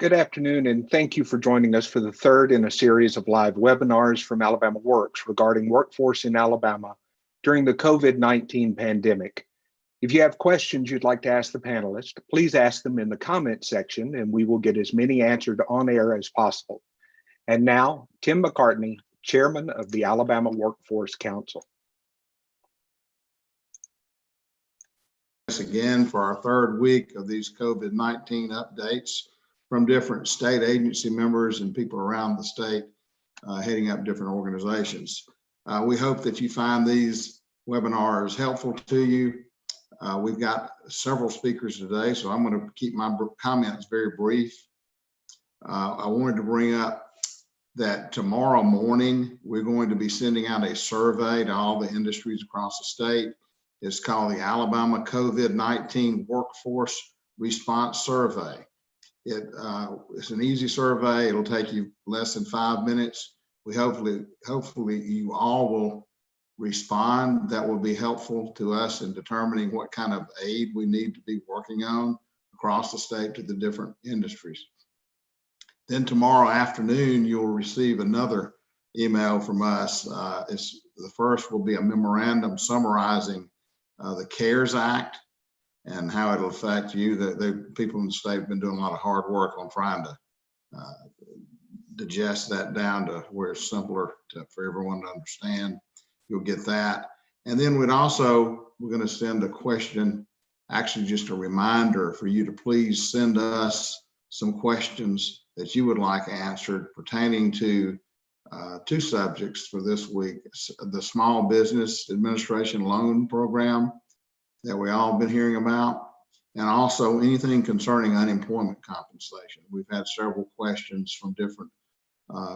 Good afternoon, and thank you for joining us for the third in a series of live webinars from AlabamaWorks regarding workforce in Alabama during the COVID-19 pandemic. If you have questions you'd like to ask the panelists, please ask them in the comment section, and we will get as many answered on air as possible. And now, Tim McCartney, Chairman of the Alabama Workforce Council. Again for our third week of these COVID-19 updates from different state agency members and people around the state heading up different organizations. We hope that you find these webinars helpful to you. We've got several speakers today, so I'm going to keep my comments very brief. I wanted to bring up that tomorrow morning, we're going to be sending out a survey to all the industries across the state. It's called the Alabama COVID-19 Workforce Response Survey. It's an easy survey. It'll take you less than 5 minutes. We hopefully you all will respond. That will be helpful to us in determining what kind of aid we need to be working on across the state to the different industries. Then tomorrow afternoon, you'll receive another email from us. The first will be a memorandum summarizing the CARES Act and how it'll affect you. The people in the state have been doing a lot of hard work on trying to digest that down to where it's simpler for everyone to understand. You'll get that. And then we're going to send a question, actually just a reminder for you to please send us some questions that you would like answered pertaining to two subjects for this week: the Small Business Administration Loan Program that we all been hearing about, and also anything concerning unemployment compensation. We've had several questions from different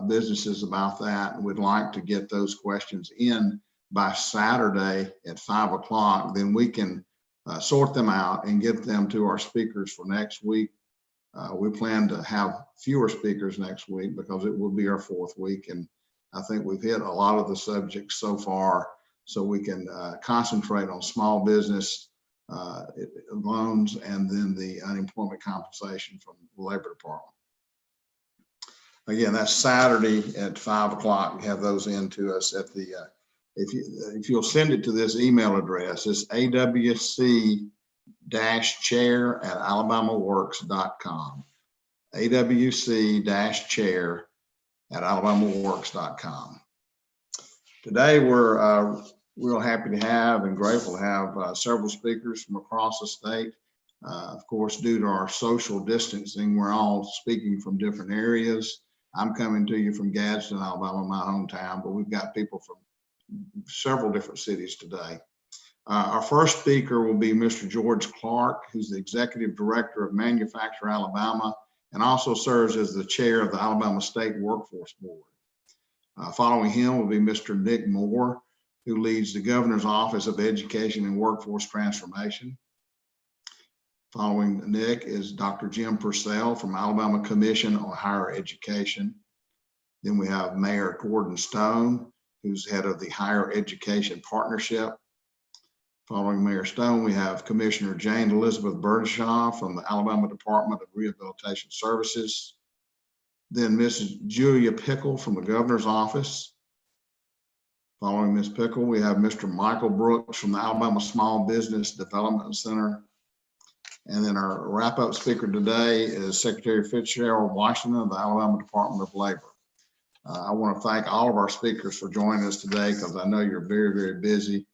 businesses about that, and we'd like to get those questions in by Saturday at 5 o'clock. Then we can sort them out and get them to our speakers for next week. We plan to have fewer speakers next week because it will be our fourth week, and I think we've hit a lot of the subjects so far, so we can concentrate on small business loans and then the unemployment compensation from the Labor Department. Again, that's Saturday at 5 o'clock. Have those in to us at the, if you'll send it to this email address, it's awc-chair@alabamaworks.com. awc-chair@alabamaworks.com. Today, we're real happy to have and grateful to have several speakers from across the state. Of course, due to our social distancing, we're all speaking from different areas. I'm coming to you from Gadsden, Alabama, my hometown, but we've got people from several different cities today. Our first speaker will be Mr. George Clark, who's the Executive Director of Manufacture Alabama and also serves as the Chair of the Alabama State Workforce Board. Following him will be Mr. Nick Moore, who leads the Governor's Office of Education and Workforce Transformation. Following Nick is Dr. Jim Purcell from Alabama Commission on Higher Education. Then we have Mayor Gordon Stone, who's head of the Higher Education Partnership. Following Mayor Stone, we have Commissioner Jane Elizabeth Burdishaw from the Alabama Department of Rehabilitation Services. Then Mrs. Julia Pickle from the Governor's Office. Following Ms. Pickle, we have Mr. Michael Brooks from the Alabama Small Business Development Center. And then our wrap-up speaker today is Secretary Fitzgerald Washington of the Alabama Department of Labor. I want to thank all of our speakers for joining us today, because I know you're very, very busy,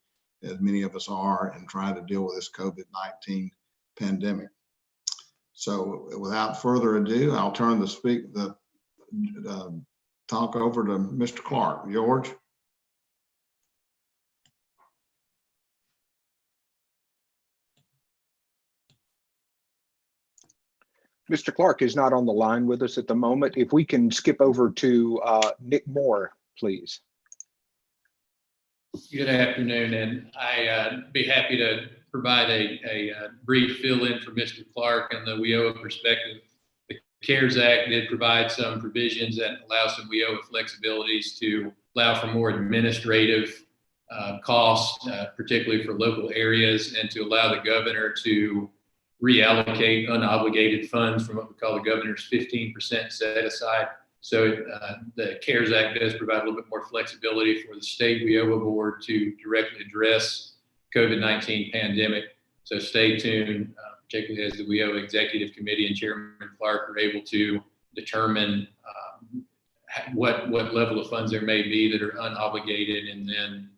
as many of us are, in trying to deal with this COVID-19 pandemic. So without further ado, I'll turn the talk over to Mr. Clark. George. Mr. Clark is not on the line with us at the moment. If we can skip over to Nick Moore, please. Good afternoon, and I'd be happy to provide a brief fill-in for Mr. Clark and the WIOA perspective. The CARES Act did provide some provisions that allow some WIOA flexibilities to allow for more administrative costs, particularly for local areas, and to allow the governor to reallocate unobligated funds from what we call the governor's 15% set aside. So the CARES Act does provide a little bit more flexibility for the state WIOA board to directly address COVID-19 pandemic. So stay tuned, particularly as the WIOA Executive Committee and Chairman Clark are able to determine what level of funds there may be that are unobligated, and then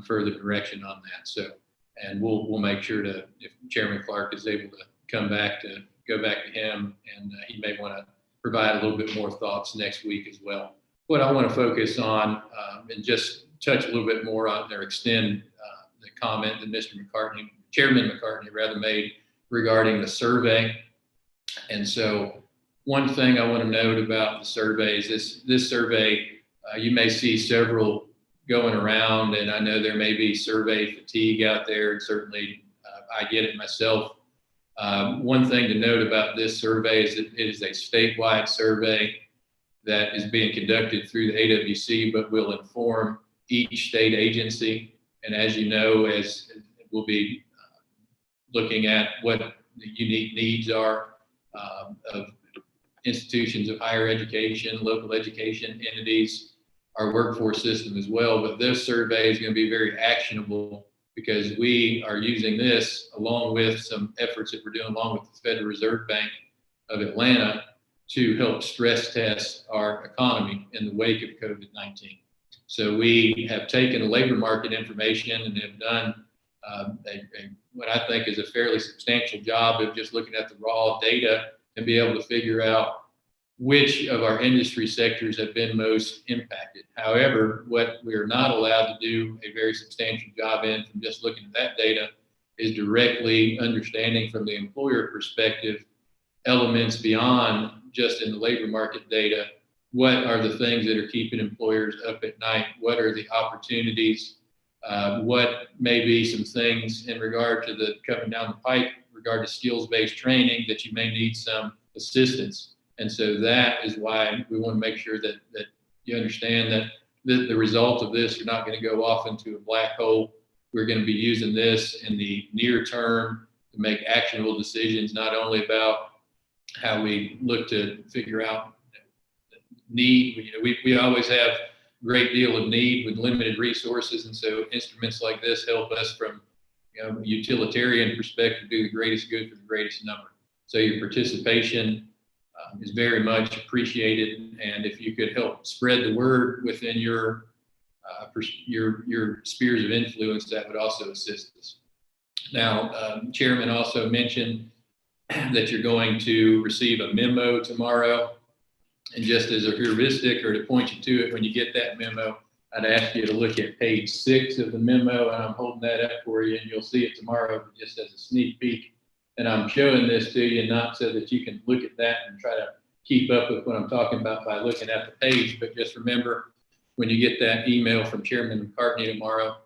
further direction on that. So, and we'll make sure to, if Chairman Clark is able to go back to him, and he may want to provide a little bit more thoughts next week as well. What I want to focus on and just touch a little bit more on or extend the comment that Chairman McCartney rather made regarding the survey. And so one thing I want to note about the surveys, this survey, you may see several going around, and I know there may be survey fatigue out there, and certainly I get it myself. One thing to note about this survey is that it is a statewide survey that is being conducted through the AWC, but will inform each state agency. And as you know, as we'll be looking at what the unique needs are of institutions of higher education, local education entities, our workforce system as well. But this survey is going to be very actionable because we are using this along with some efforts that we're doing along with the Federal Reserve Bank of Atlanta to help stress test our economy in the wake of COVID-19. So we have taken the labor market information and have done what I think is a fairly substantial job of just looking at the raw data and be able to figure out which of our industry sectors have been most impacted. However, what we are not allowed to do a very substantial job in from just looking at that data is directly understanding from the employer perspective elements beyond just in the labor market data. What are the things that are keeping employers up at night? What are the opportunities? What may be some things in regard to the coming down the pipe, in regard to skills-based training that you may need some assistance. And so that is why we want to make sure that you understand that the result of this, you're not going to go off into a black hole. We're going to be using this in the near term to make actionable decisions, not only about how we look to figure out need. We always have a great deal of need with limited resources. And so instruments like this help us from a utilitarian perspective do the greatest good for the greatest number. So your participation is very much appreciated, and if you could help spread the word within your spheres of influence, that would also assist us. Now, Chairman also mentioned that you're going to receive a memo tomorrow, and just as a heuristic or to point you to it when you get that memo, I'd ask you to look at page 6 of the memo, and I'm holding that up for you, and you'll see it tomorrow just as a sneak peek. And I'm showing this to you not so that you can look at that and try to keep up with what I'm talking about by looking at the page, but just remember when you get that email from Chairman McCartney tomorrow,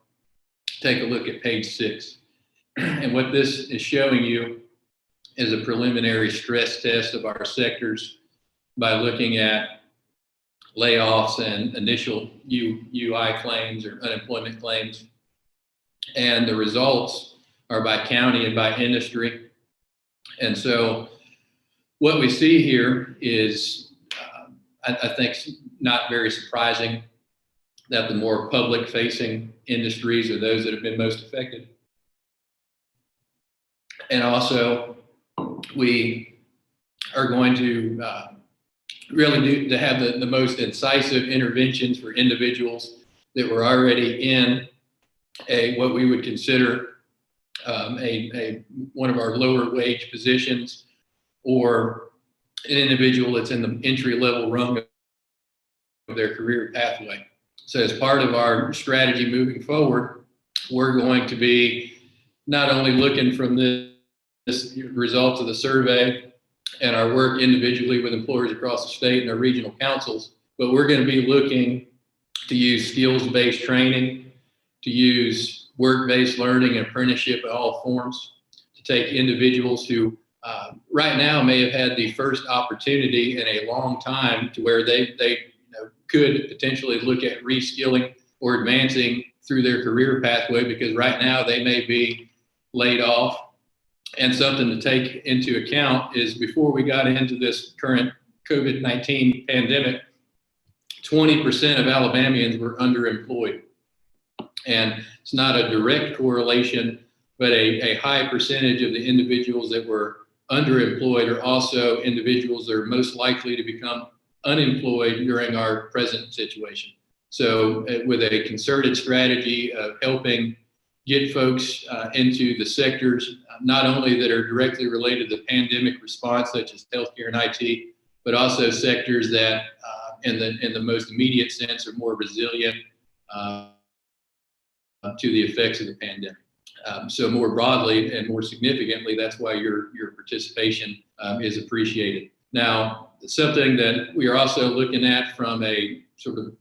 take a look at page 6. And what this is showing you is a preliminary stress test of our sectors by looking at layoffs and initial UI claims or unemployment claims. And the results are by county and by industry. And so what we see here is, I think, not very surprising that the more public-facing industries are those that have been most affected. And also, we are going to really need to have the most incisive interventions for individuals that were already in what we would consider one of our lower wage positions, or an individual that's in the entry level rung of their career pathway. So as part of our strategy moving forward, we're going to be not only looking from this results of the survey and our work individually with employers across the state and our regional councils, but we're going to be looking to use skills-based training, to use work-based learning and apprenticeship in all forms, to take individuals who right now may have had the first opportunity in a long time to where they could potentially look at reskilling or advancing through their career pathway, because right now they may be laid off And something to take into account is before we got into this current COVID-19 pandemic, 20% of Alabamians were underemployed. And it's not a direct correlation, but a high percentage of the individuals that were underemployed are also individuals that are most likely to become unemployed during our present situation. So with a concerted strategy of helping get folks into the sectors, not only that are directly related to the pandemic response, such as healthcare and IT, but also sectors that in the most immediate sense are more resilient to the effects of the pandemic. So more broadly and more significantly, that's why your participation is appreciated. Now, something that we are also looking at from a sort of,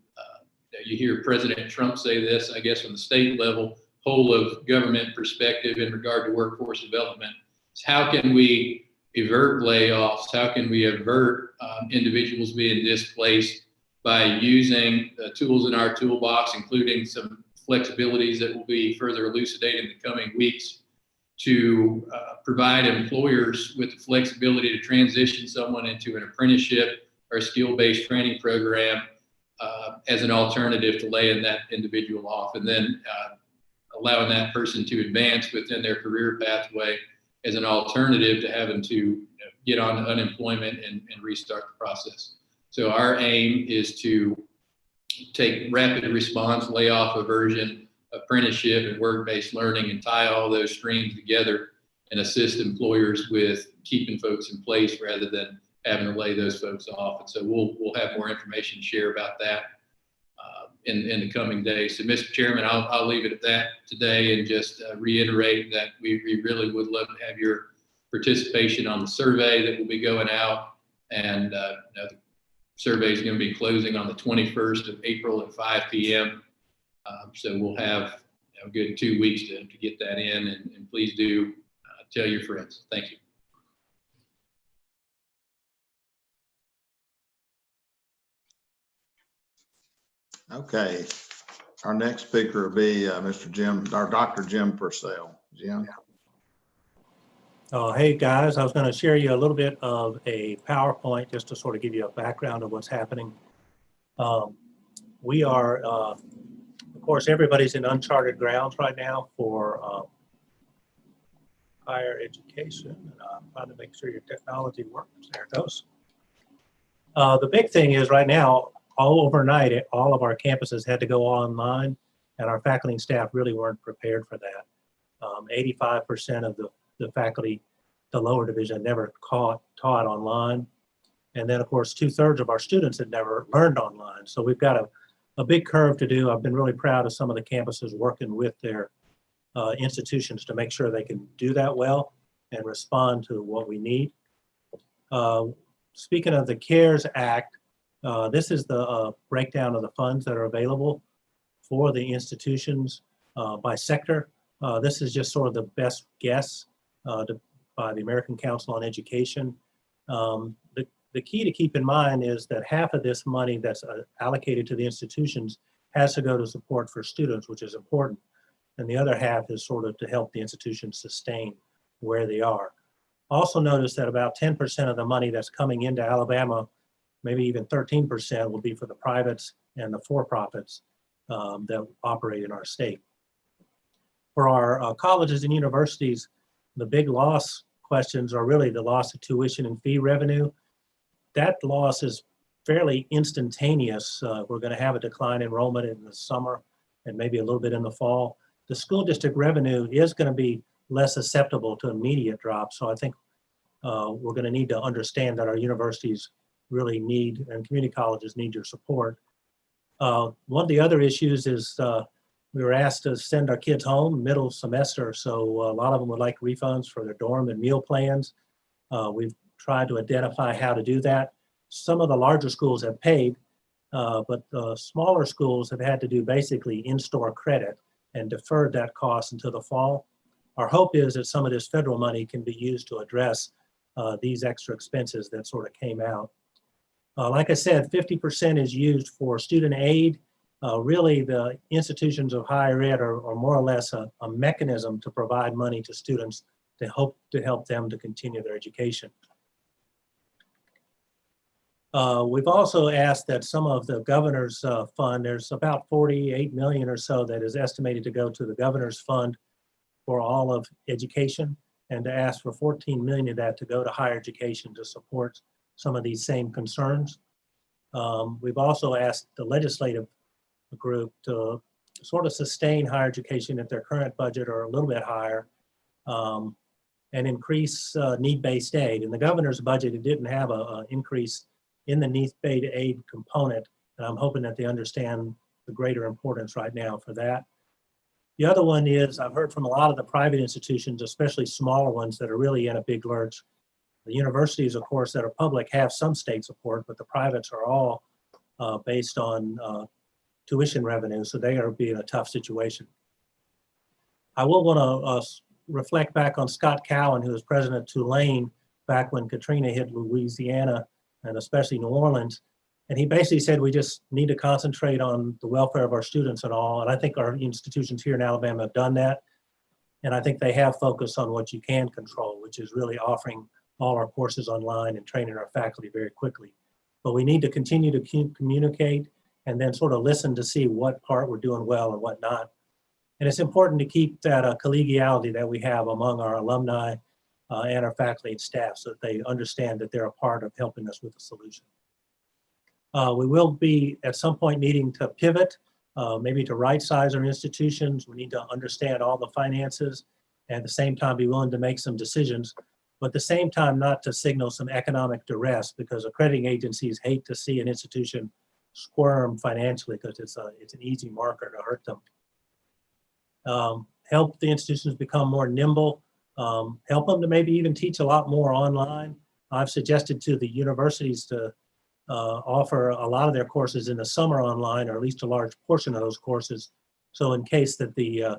you hear President Trump say this, I guess, from the state level, whole of government perspective in regard to workforce development, is how can we avert layoffs? How can we avert individuals being displaced by using the tools in our toolbox, including some flexibilities that will be further elucidated in the coming weeks, to provide employers with the flexibility to transition someone into an apprenticeship or a skill-based training program as an alternative to laying that individual off, and then allowing that person to advance within their career pathway as an alternative to having to get on unemployment and restart the process. So our aim is to take rapid response, layoff aversion, apprenticeship, and work-based learning, and tie all those streams together and assist employers with keeping folks in place rather than having to lay those folks off. And so we'll have more information to share about that in the coming days. So, Mr. Chairman, I'll leave it at that today and just reiterate that we really would love to have your participation on the survey that will be going out. And the survey is going to be closing on the 21st of April at 5 p.m. So we'll have a good 2 weeks to get that in, and please do tell your friends. Thank you. Okay, our next speaker will be Dr. Jim Purcell. Jim. Hey guys, I was going to share you a little bit of a PowerPoint just to sort of give you a background of what's happening. We are, of course, everybody's in uncharted grounds right now for higher education. And I'm trying to make sure your technology works. There it goes. The big thing is right now, all overnight, all of our campuses had to go online, and our faculty and staff really weren't prepared for that. 85% of the faculty, the lower division, never taught online. And then, of course, 2/3 of our students had never learned online. So we've got a big curve to do. I've been really proud of some of the campuses working with their institutions to make sure they can do that well and respond to what we need. Speaking of the CARES Act, this is the breakdown of the funds that are available for the institutions by sector. This is just sort of the best guess by the American Council on Education. The key to keep in mind is that half of this money that's allocated to the institutions has to go to support for students, which is important. And the other half is sort of to help the institutions sustain where they are. Also notice that about 10% of the money that's coming into Alabama, maybe even 13%, will be for the privates and the for-profits that operate in our state. For our colleges and universities, the big loss questions are really the loss of tuition and fee revenue. That loss is fairly instantaneous. We're going to have a decline in enrollment in the summer and maybe a little bit in the fall. The school district revenue is going to be less susceptible to immediate drops. So I think we're going to need to understand that our universities really need, and community colleges need, your support. One of the other issues is we were asked to send our kids home middle semester, so a lot of them would like refunds for their dorm and meal plans. We've tried to identify how to do that. Some of the larger schools have paid, but the smaller schools have had to do basically in-store credit and deferred that cost until the fall. Our hope is that some of this federal money can be used to address these extra expenses that sort of came out. Like I said, 50% is used for student aid. Really, the institutions of higher ed are more or less a mechanism to provide money to students to help them to continue their education. We've also asked that some of the governor's fund, there's about 48 million or so that is estimated to go to the governor's fund for all of education, and to ask for 14 million of that to go to higher education to support some of these same concerns. We've also asked the legislative group to sort of sustain higher education at their current budget or a little bit higher, and increase need-based aid. In the governor's budget, it didn't have an increase in the need-based aid component, and I'm hoping that they understand the greater importance right now for that. The other one is, I've heard from a lot of the private institutions, especially smaller ones that are really in a big lurch. The universities, of course, that are public have some state support, but the privates are all based on tuition revenue, so they are being a tough situation. I will want to reflect back on Scott Cowan, who was president of Tulane back when Katrina hit Louisiana and especially New Orleans. And he basically said, we just need to concentrate on the welfare of our students and all. And I think our institutions here in Alabama have done that. And I think they have focused on what you can control, which is really offering all our courses online and training our faculty very quickly. But we need to continue to communicate and then sort of listen to see what part we're doing well and what not. And it's important to keep that collegiality that we have among our alumni and our faculty and staff, so that they understand that they're a part of helping us with the solution. We will be at some point needing to pivot, maybe to right size our institutions. We need to understand all the finances and at the same time be willing to make some decisions, but at the same time not to signal some economic duress, because accrediting agencies hate to see an institution squirm financially, because it's an easy marker to hurt them. Help the institutions become more nimble, help them to maybe even teach a lot more online. I've suggested to the universities to offer a lot of their courses in the summer online, or at least a large portion of those courses. So in case that the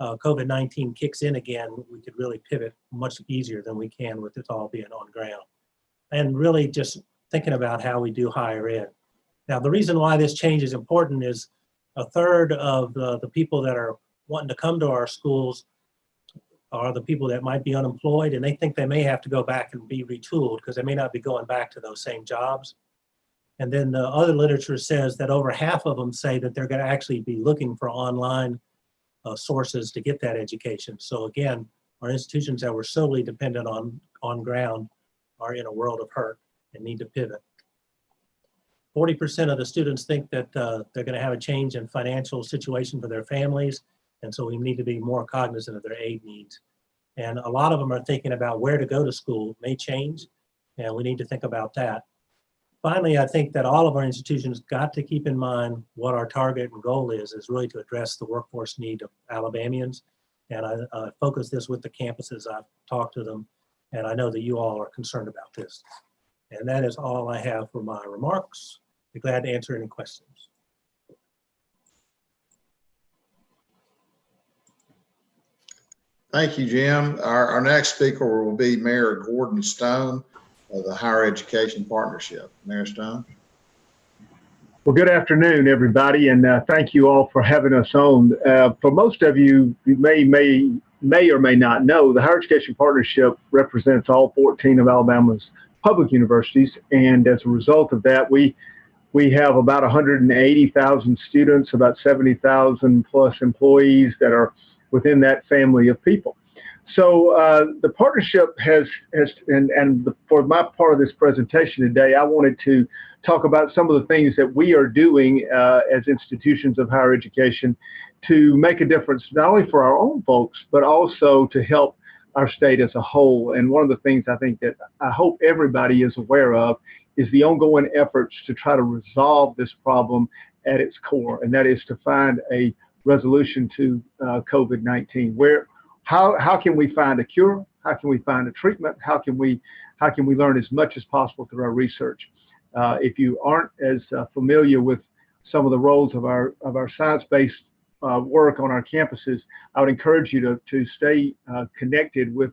COVID-19 kicks in again, we could really pivot much easier than we can with it all being on ground. And really just thinking about how we do higher ed. Now, the reason why this change is important is a third of the people that are wanting to come to our schools are the people that might be unemployed, and they think they may have to go back and be retooled because they may not be going back to those same jobs. And then the other literature says that over half of them say that they're going to actually be looking for online sources to get that education. So again, our institutions that were solely dependent on ground are in a world of hurt and need to pivot. 40% of the students think that they're going to have a change in financial situation for their families. And so we need to be more cognizant of their aid needs. And a lot of them are thinking about where to go to school. It may change, and we need to think about that. Finally, I think that all of our institutions got to keep in mind what our target and goal is really to address the workforce need of Alabamians. And I focus this with the campuses. I've talked to them, and I know that you all are concerned about this. And that is all I have for my remarks. Be glad to answer any questions. Thank you, Jim. Our next speaker will be Mayor Gordon Stone of the Higher Education Partnership. Mayor Stone. Well, good afternoon, everybody, and thank you all for having us on. For most of you, you may or may not know, the Higher Education Partnership represents all 14 of Alabama's public universities, and as a result of that, we have about 180,000 students, about 70,000 plus employees that are within that family of people. So the partnership for my part of this presentation today, I wanted to talk about some of the things that we are doing as institutions of higher education to make a difference, not only for our own folks, but also to help our state as a whole. And one of the things I think that I hope everybody is aware of is the ongoing efforts to try to resolve this problem at its core, and that is to find a resolution to COVID-19. How can we find a cure? How can we find a treatment? How can we learn as much as possible through our research? If you aren't as familiar with some of the roles of our science-based work on our campuses, I would encourage you to stay connected with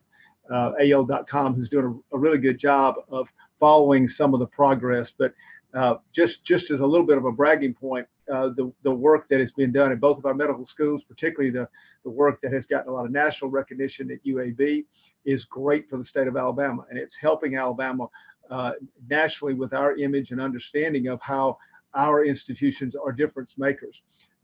AL.com, who's doing a really good job of following some of the progress. But Just as a little bit of a bragging point, the work that has been done in both of our medical schools, particularly the work that has gotten a lot of national recognition at UAB, is great for the state of Alabama, and it's helping Alabama nationally with our image and understanding of how our institutions are difference makers.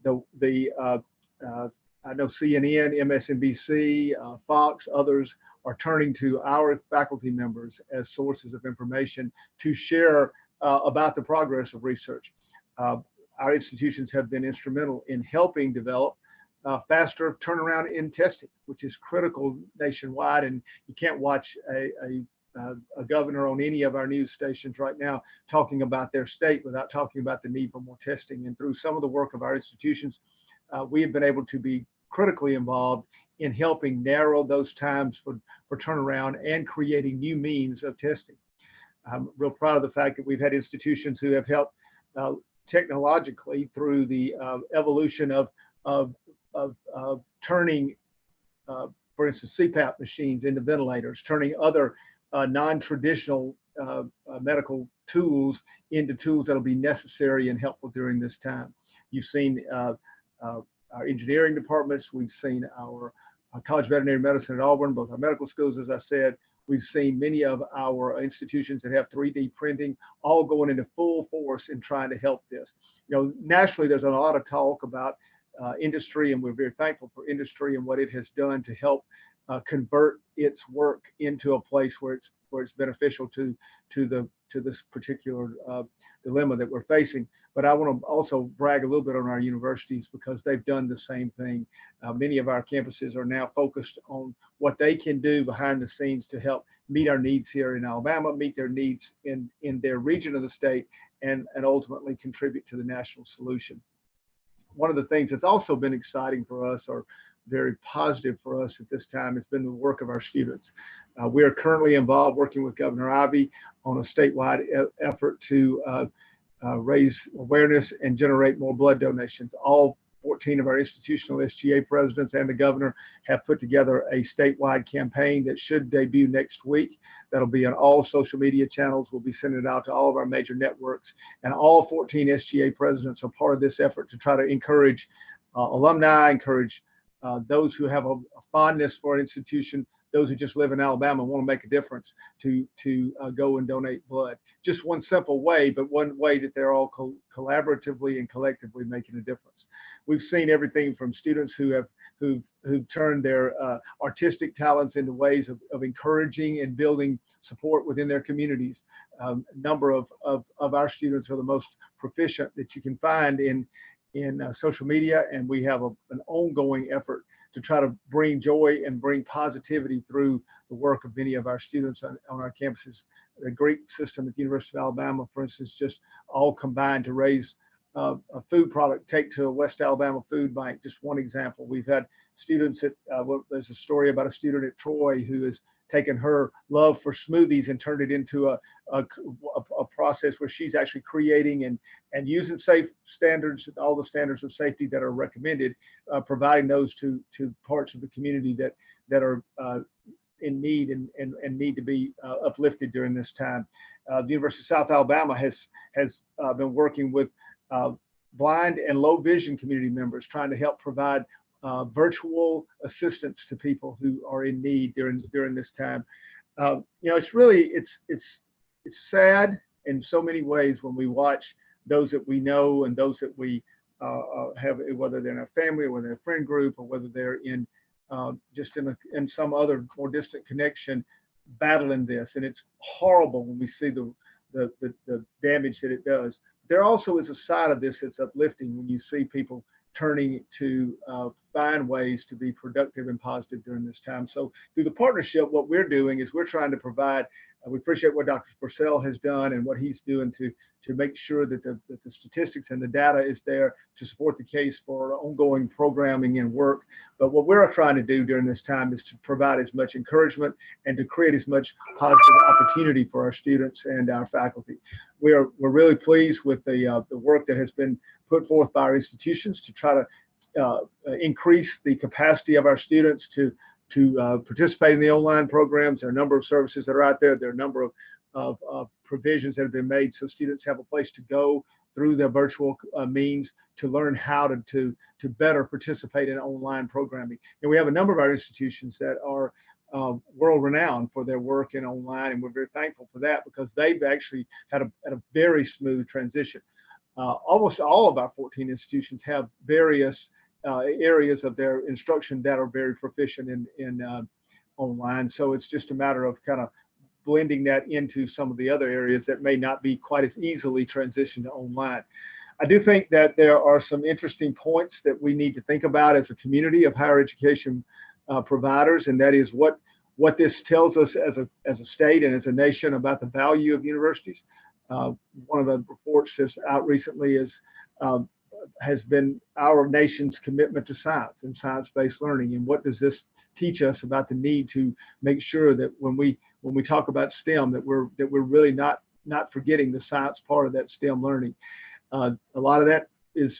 I know CNN, MSNBC, Fox, others are turning to our faculty members as sources of information to share about the progress of research. Our institutions have been instrumental in helping develop faster turnaround in testing, which is critical nationwide. And you can't watch a governor on any of our news stations right now talking about their state without talking about the need for more testing. And through some of the work of our institutions, we have been able to be critically involved in helping narrow those times for turnaround and creating new means of testing. I'm real proud of the fact that we've had institutions who have helped technologically through the evolution of turning, for instance, CPAP machines into ventilators, turning other non-traditional medical tools into tools that will be necessary and helpful during this time. You've seen our engineering departments, we've seen our College of Veterinary Medicine at Auburn, both our medical schools, as I said. We've seen many of our institutions that have 3D printing all going into full force in trying to help this. You know, nationally, there's a lot of talk about industry, and we're very thankful for industry and what it has done to help convert its work into a place where it's beneficial to this particular dilemma that we're facing. But I want to also brag a little bit on our universities because they've done the same thing. Many of our campuses are now focused on what they can do behind the scenes to help meet our needs here in Alabama, meet their needs in their region of the state, and ultimately contribute to the national solution. One of the things that's also been exciting for us, or very positive for us at this time, has been the work of our students. We are currently involved working with Governor Ivey on a statewide effort to raise awareness and generate more blood donations. All 14 of our institutional SGA presidents and the governor have put together a statewide campaign that should debut next week. That'll be on all social media channels. We'll be sending it out to all of our major networks, and all 14 SGA presidents are part of this effort to try to encourage alumni, encourage those who have a fondness for an institution, those who just live in Alabama and want to make a difference, to go and donate blood. Just one simple way, but one way that they're all collaboratively and collectively making a difference. We've seen everything from students who've turned their artistic talents into ways of encouraging and building support within their communities. A number of our students are the most proficient that you can find in social media, and we have an ongoing effort to try to bring joy and bring positivity through the work of many of our students on our campuses. The Greek system at the University of Alabama, for instance, just all combined to raise a food product, take to a West Alabama food bank. Just one example. We've had students at, there's a story about a student at Troy who has taken her love for smoothies and turned it into a process where she's actually creating and using safe standards, all the standards of safety that are recommended, providing those to parts of the community that are in need and need to be uplifted during this time. The University of South Alabama has been working with blind and low vision community members, trying to help provide virtual assistance to people who are in need during this time. You know, it's sad in so many ways when we watch those that we know and those that we have, whether they're in our family or whether they're a friend group or whether they're in just in some other more distant connection, battling this. And it's horrible when we see the damage that it does. There also is a side of this that's uplifting when you see people turning to find ways to be productive and positive during this time. So through the partnership, what we're doing is we're trying to provide, we appreciate what Dr. Purcell has done and what he's doing to make sure that the statistics and the data is there to support the case for ongoing programming and work. But what we're trying to do during this time is to provide as much encouragement and to create as much positive opportunity for our students and our faculty. We're really pleased with the work that has been put forth by our institutions to try to increase the capacity of our students to participate in the online programs. There are a number of services that are out there. There are a number of of provisions that have been made so students have a place to go through their virtual means to learn how to better participate in online programming. And we have a number of our institutions that are world-renowned for their work in online, and we're very thankful for that because they've actually had a very smooth transition. Almost all of our 14 institutions have various areas of their instruction that are very proficient in online. So it's just a matter of kind of blending that into some of the other areas that may not be quite as easily transitioned to online. I do think that there are some interesting points that we need to think about as a community of higher education providers, and that is what this tells us as a state and as a nation about the value of universities. One of the reports that's out recently has been our nation's commitment to science and science-based learning, and what does this teach us about the need to make sure that when we talk about STEM that we're really not forgetting the science part of that STEM learning. A lot of that is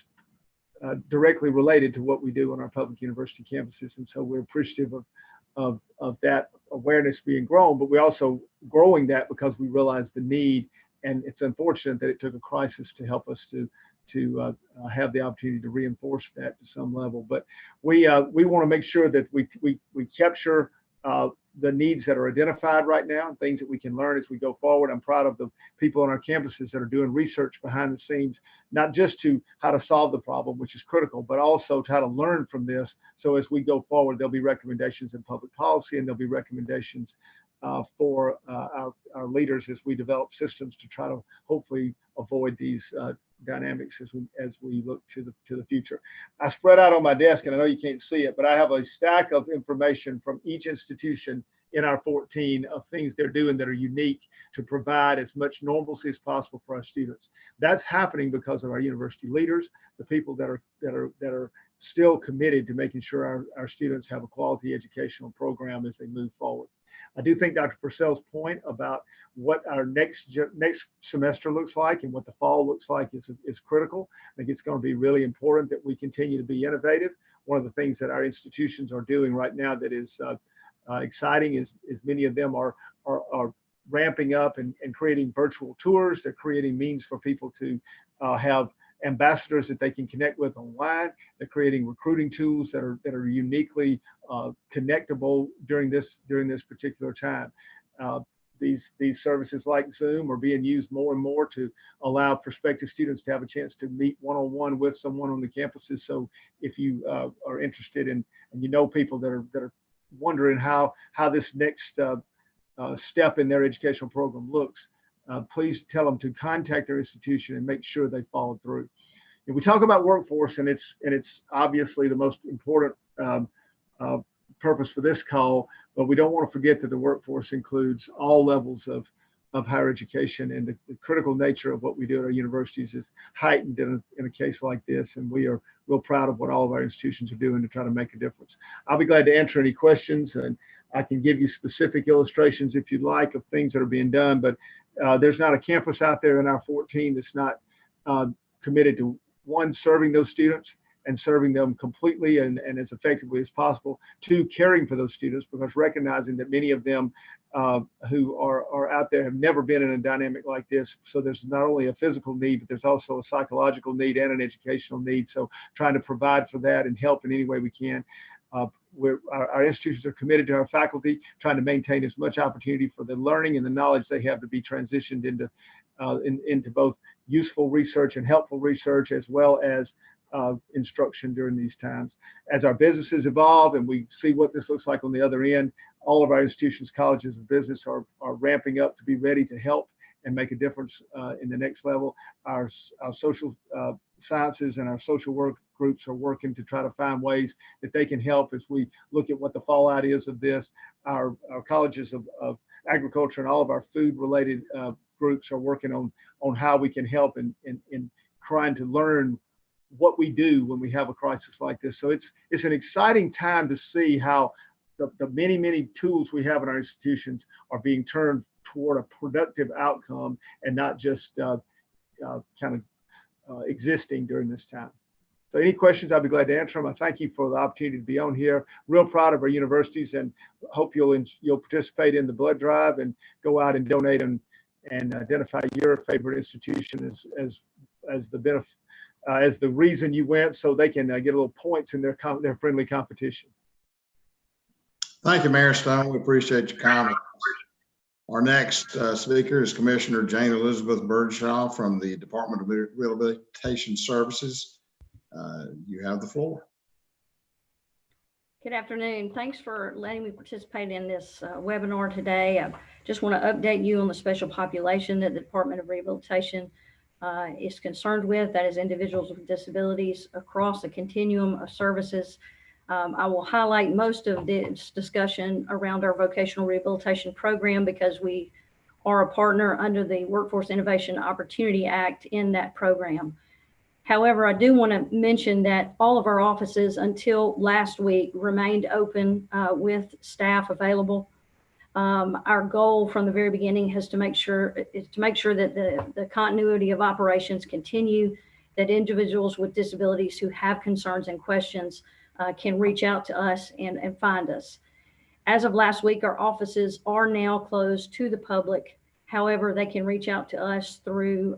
directly related to what we do on our public university campuses, and so we're appreciative of that awareness being grown, but we're also growing that because we realize the need, and it's unfortunate that it took a crisis to help us to have the opportunity to reinforce that to some level. But we want to make sure that we capture the needs that are identified right now and things that we can learn as we go forward. I'm proud of the people on our campuses that are doing research behind the scenes, not just to how to solve the problem, which is critical, but also to how to learn from this. So as we go forward, there'll be recommendations in public policy, and there'll be recommendations for our leaders as we develop systems to try to hopefully avoid these dynamics as we look to the future. I spread out on my desk, and I know you can't see it, but I have a stack of information from each institution in our 14 of things they're doing that are unique to provide as much normalcy as possible for our students. That's happening because of our university leaders, the people that are still committed to making sure our students have a quality educational program as they move forward. I do think Dr. Purcell's point about what our next semester looks like and what the fall looks like is critical. I think it's going to be really important that we continue to be innovative. One of the things that our institutions are doing right now that is exciting is many of them are ramping up and creating virtual tours. They're creating means for people to have ambassadors that they can connect with online. They're creating recruiting tools that are uniquely connectable during this particular time. These services like Zoom are being used more and more to allow prospective students to have a chance to meet one-on-one with someone on the campuses. So if you are interested in, and you know people that are wondering how this next step in their educational program looks, please tell them to contact their institution and make sure they follow through. If we talk about workforce, and it's obviously the most important purpose for this call, but we don't want to forget that the workforce includes all levels of higher education, and the critical nature of what we do at our universities is heightened in a case like this, and we are real proud of what all of our institutions are doing to try to make a difference. I'll be glad to answer any questions, and I can give you specific illustrations if you'd like of things that are being done, but there's not a campus out there in our 14 that's not committed to, one, serving those students and serving them completely and as effectively as possible, two, caring for those students, because recognizing that many of them who are out there have never been in a dynamic like this. So there's not only a physical need, but there's also a psychological need and an educational need. So trying to provide for that and help in any way we can. Our institutions are committed to our faculty, trying to maintain as much opportunity for the learning and the knowledge they have to be transitioned into both useful research and helpful research, as well as instruction during these times. As our businesses evolve and we see what this looks like on the other end, all of our institutions, colleges, and business are ramping up to be ready to help and make a difference in the next level. Our social sciences and our social work groups are working to try to find ways that they can help as we look at what the fallout is of this. Our colleges of agriculture and all of our food related groups are working on how we can help in trying to learn what we do when we have a crisis like this. So it's an exciting time to see how the many tools we have in our institutions are being turned toward a productive outcome and not just existing during this time. So any questions, I'll be glad to answer them. I thank you for the opportunity to be on here. Real proud of our universities, and hope you'll participate in the blood drive and go out and donate and and identify your favorite institution as the reason you went, so they can get a little points in their friendly competition. Thank you, Mayor Stone. We appreciate your comment. Our next speaker is Commissioner Jane Elizabeth Birdshaw from the Department of Rehabilitation Services. You have the floor. Good afternoon. Thanks for letting me participate in this webinar today. I just want to update you on the special population that the Department of Rehabilitation is concerned with, that is individuals with disabilities across the continuum of services. I will highlight most of this discussion around our vocational rehabilitation program because we are a partner under the Workforce Innovation Opportunity Act in that program. However, I do want to mention that all of our offices until last week remained open with staff available. Our goal from the very beginning is to make sure that the continuity of operations continue, that individuals with disabilities who have concerns and questions can reach out to us and find us. As of last week, our offices are now closed to the public. However, they can reach out to us through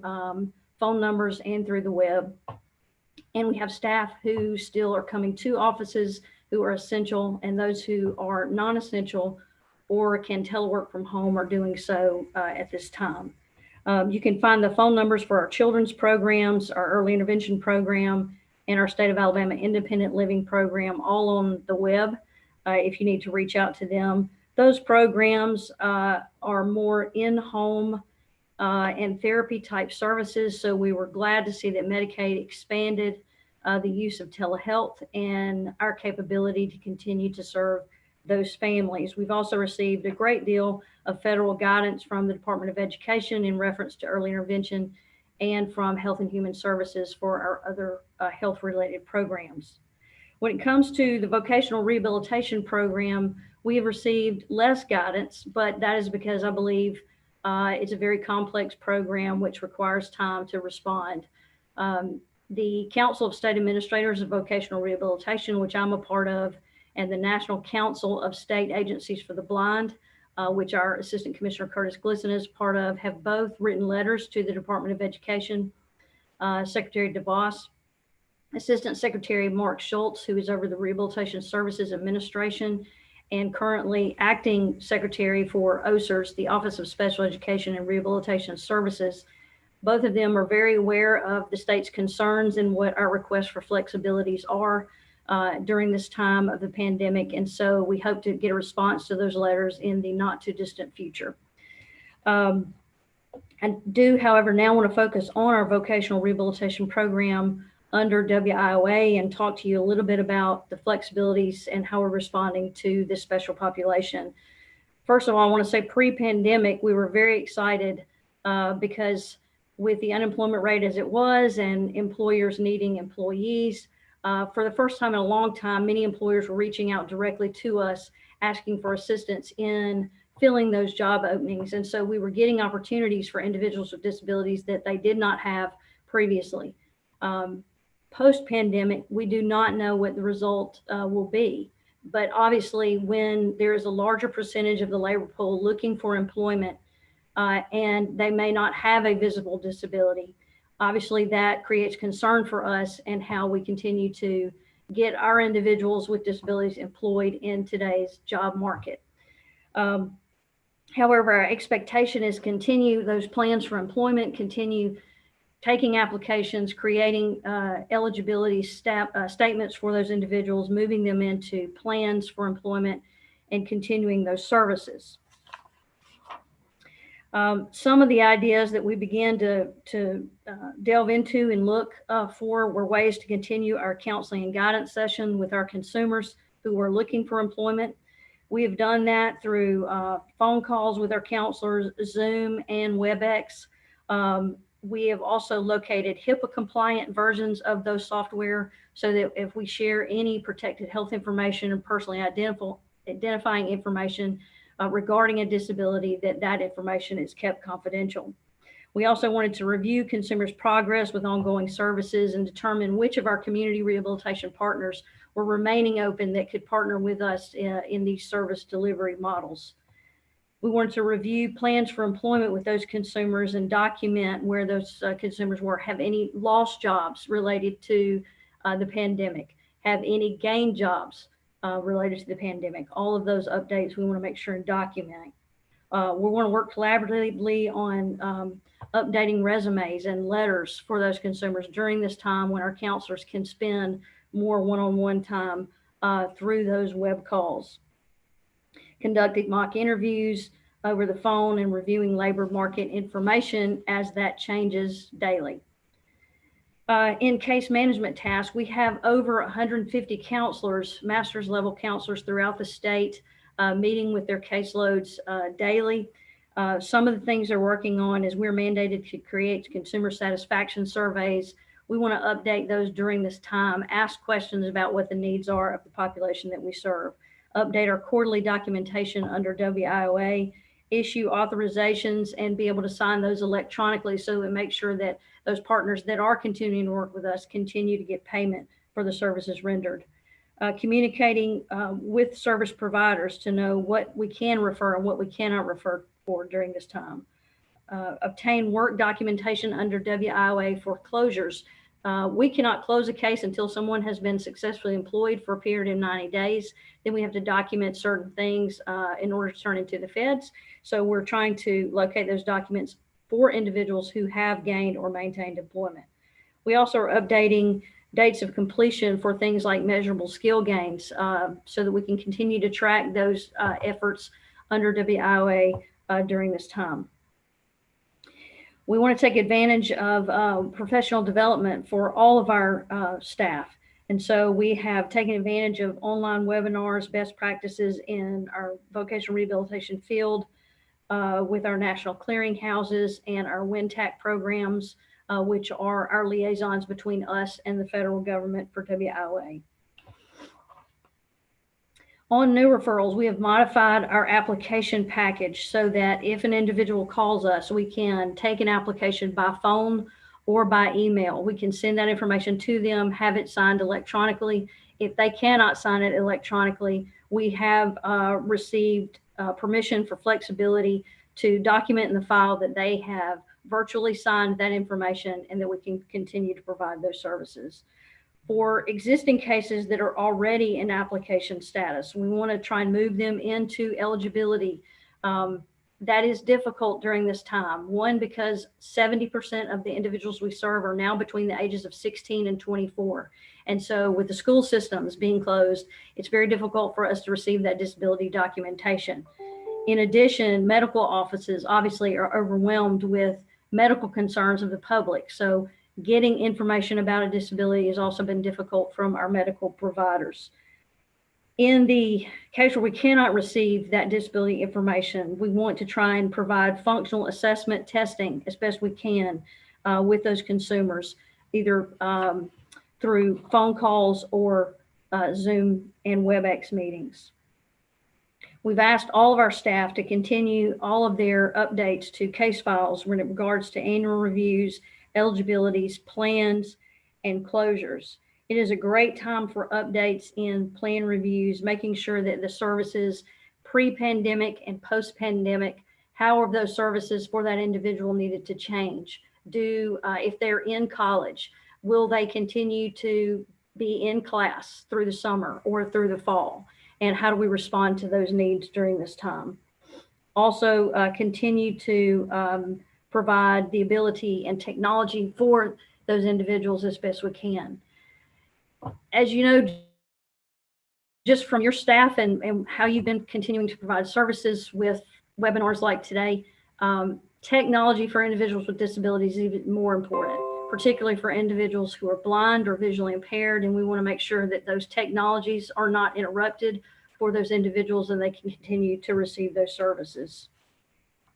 phone numbers and through the web. And we have staff who still are coming to offices who are essential, and those who are non-essential or can telework from home are doing so at this time. You can find the phone numbers for our children's programs, our early intervention program, and our State of Alabama Independent Living program, all on the web if you need to reach out to them. Those programs are more in-home and therapy type services. So we were glad to see that Medicaid expanded the use of telehealth and our capability to continue to serve those families. We've also received a great deal of federal guidance from the Department of Education in reference to early intervention and from Health and Human Services for our other health related programs. When it comes to the vocational rehabilitation program, we have received less guidance, but that is because I believe it's a very complex program which requires time to respond. The Council of State Administrators of Vocational Rehabilitation, which I'm a part of, and the National Council of State Agencies for the Blind, which our Assistant Commissioner Curtis Glisson is part of, have both written letters to the Department of Education, Secretary DeVos, Assistant Secretary Mark Schultz, who is over the Rehabilitation Services Administration, and currently acting Secretary for OSERS, the Office of Special Education and Rehabilitation Services. Both of them are very aware of the state's concerns and what our requests for flexibilities are during this time of the pandemic. And so we hope to get a response to those letters in the not too distant future. I do, however, now want to focus on our vocational rehabilitation program under WIOA and talk to you a little bit about the flexibilities and how we're responding to this special population. First of all, I want to say pre-pandemic, we were very excited because with the unemployment rate as it was and employers needing employees, for the first time in a long time, many employers were reaching out directly to us, asking for assistance in filling those job openings. And so we were getting opportunities for individuals with disabilities that they did not have previously. Post-pandemic, we do not know what the result will be. But obviously, when there is a larger percentage of the labor pool looking for employment and they may not have a visible disability, obviously that creates concern for us and how we continue to get our individuals with disabilities employed in today's job market. However, our expectation is continue those plans for employment, continue taking applications, creating eligibility statements for those individuals, moving them into plans for employment, and continuing those services. Some of the ideas that we began to delve into and look for were ways to continue our counseling and guidance session with our consumers who are looking for employment. We have done that through phone calls with our counselors, Zoom and WebEx. We have also located HIPAA compliant versions of those software so that if we share any protected health information and personally identifying information regarding a disability, that information is kept confidential. We also wanted to review consumers' progress with ongoing services and determine which of our community rehabilitation partners were remaining open that could partner with us in these service delivery models. We wanted to review plans for employment with those consumers and document where those consumers were, have any lost jobs related to the pandemic, have any gained jobs related to the pandemic. All of those updates we want to make sure and document. We want to work collaboratively on updating resumes and letters for those consumers during this time when our counselors can spend more one-on-one time through those web calls. Conducting mock interviews over the phone and reviewing labor market information as that changes daily. In case management tasks, we have over 150 counselors, master's level counselors throughout the state, meeting with their caseloads daily. Some of the things they're working on is we're mandated to create consumer satisfaction surveys. We want to update those during this time, ask questions about what the needs are of the population that we serve, update our quarterly documentation under WIOA, issue authorizations, and be able to sign those electronically so we make sure that those partners that are continuing to work with us continue to get payment for the services rendered. Communicating with service providers to know what we can refer and what we cannot refer for during this time. Obtain work documentation under WIOA for closures. We cannot close a case until someone has been successfully employed for a period of 90 days. Then we have to document certain things in order to turn into the feds. So we're trying to locate those documents for individuals who have gained or maintained employment. We also are updating dates of completion for things like measurable skill gains so that we can continue to track those efforts under WIOA during this time. We want to take advantage of professional development for all of our staff. And so we have taken advantage of online webinars, best practices in our vocational rehabilitation field with our national clearinghouses and our WINTAC programs, which are our liaisons between us and the federal government for WIOA. On new referrals, we have modified our application package so that if an individual calls us, we can take an application by phone or by email. We can send that information to them, have it signed electronically. If they cannot sign it electronically, we have received permission for flexibility to document in the file that they have virtually signed that information and that we can continue to provide those services. For existing cases that are already in application status, we want to try and move them into eligibility. That is difficult during this time. One, because 70% of the individuals we serve are now between the ages of 16 and 24. And so with the school systems being closed, it's very difficult for us to receive that disability documentation. In addition, medical offices obviously are overwhelmed with medical concerns of the public. So getting information about a disability has also been difficult from our medical providers. In the case where we cannot receive that disability information, we want to try and provide functional assessment testing as best we can with those consumers, either through phone calls or Zoom and WebEx meetings. We've asked all of our staff to continue all of their updates to case files in regards to annual reviews, eligibilities, plans, and closures. It is a great time for updates in plan reviews, making sure that the services pre-pandemic and post-pandemic, how are those services for that individual needed to change? If they're in college, will they continue to be in class through the summer or through the fall? And how do we respond to those needs during this time? Also, continue to provide the ability and technology for those individuals as best we can. As you know, just from your staff and how you've been continuing to provide services with webinars like today, technology for individuals with disabilities is even more important, particularly for individuals who are blind or visually impaired. And we want to make sure that those technologies are not interrupted for those individuals and they can continue to receive those services.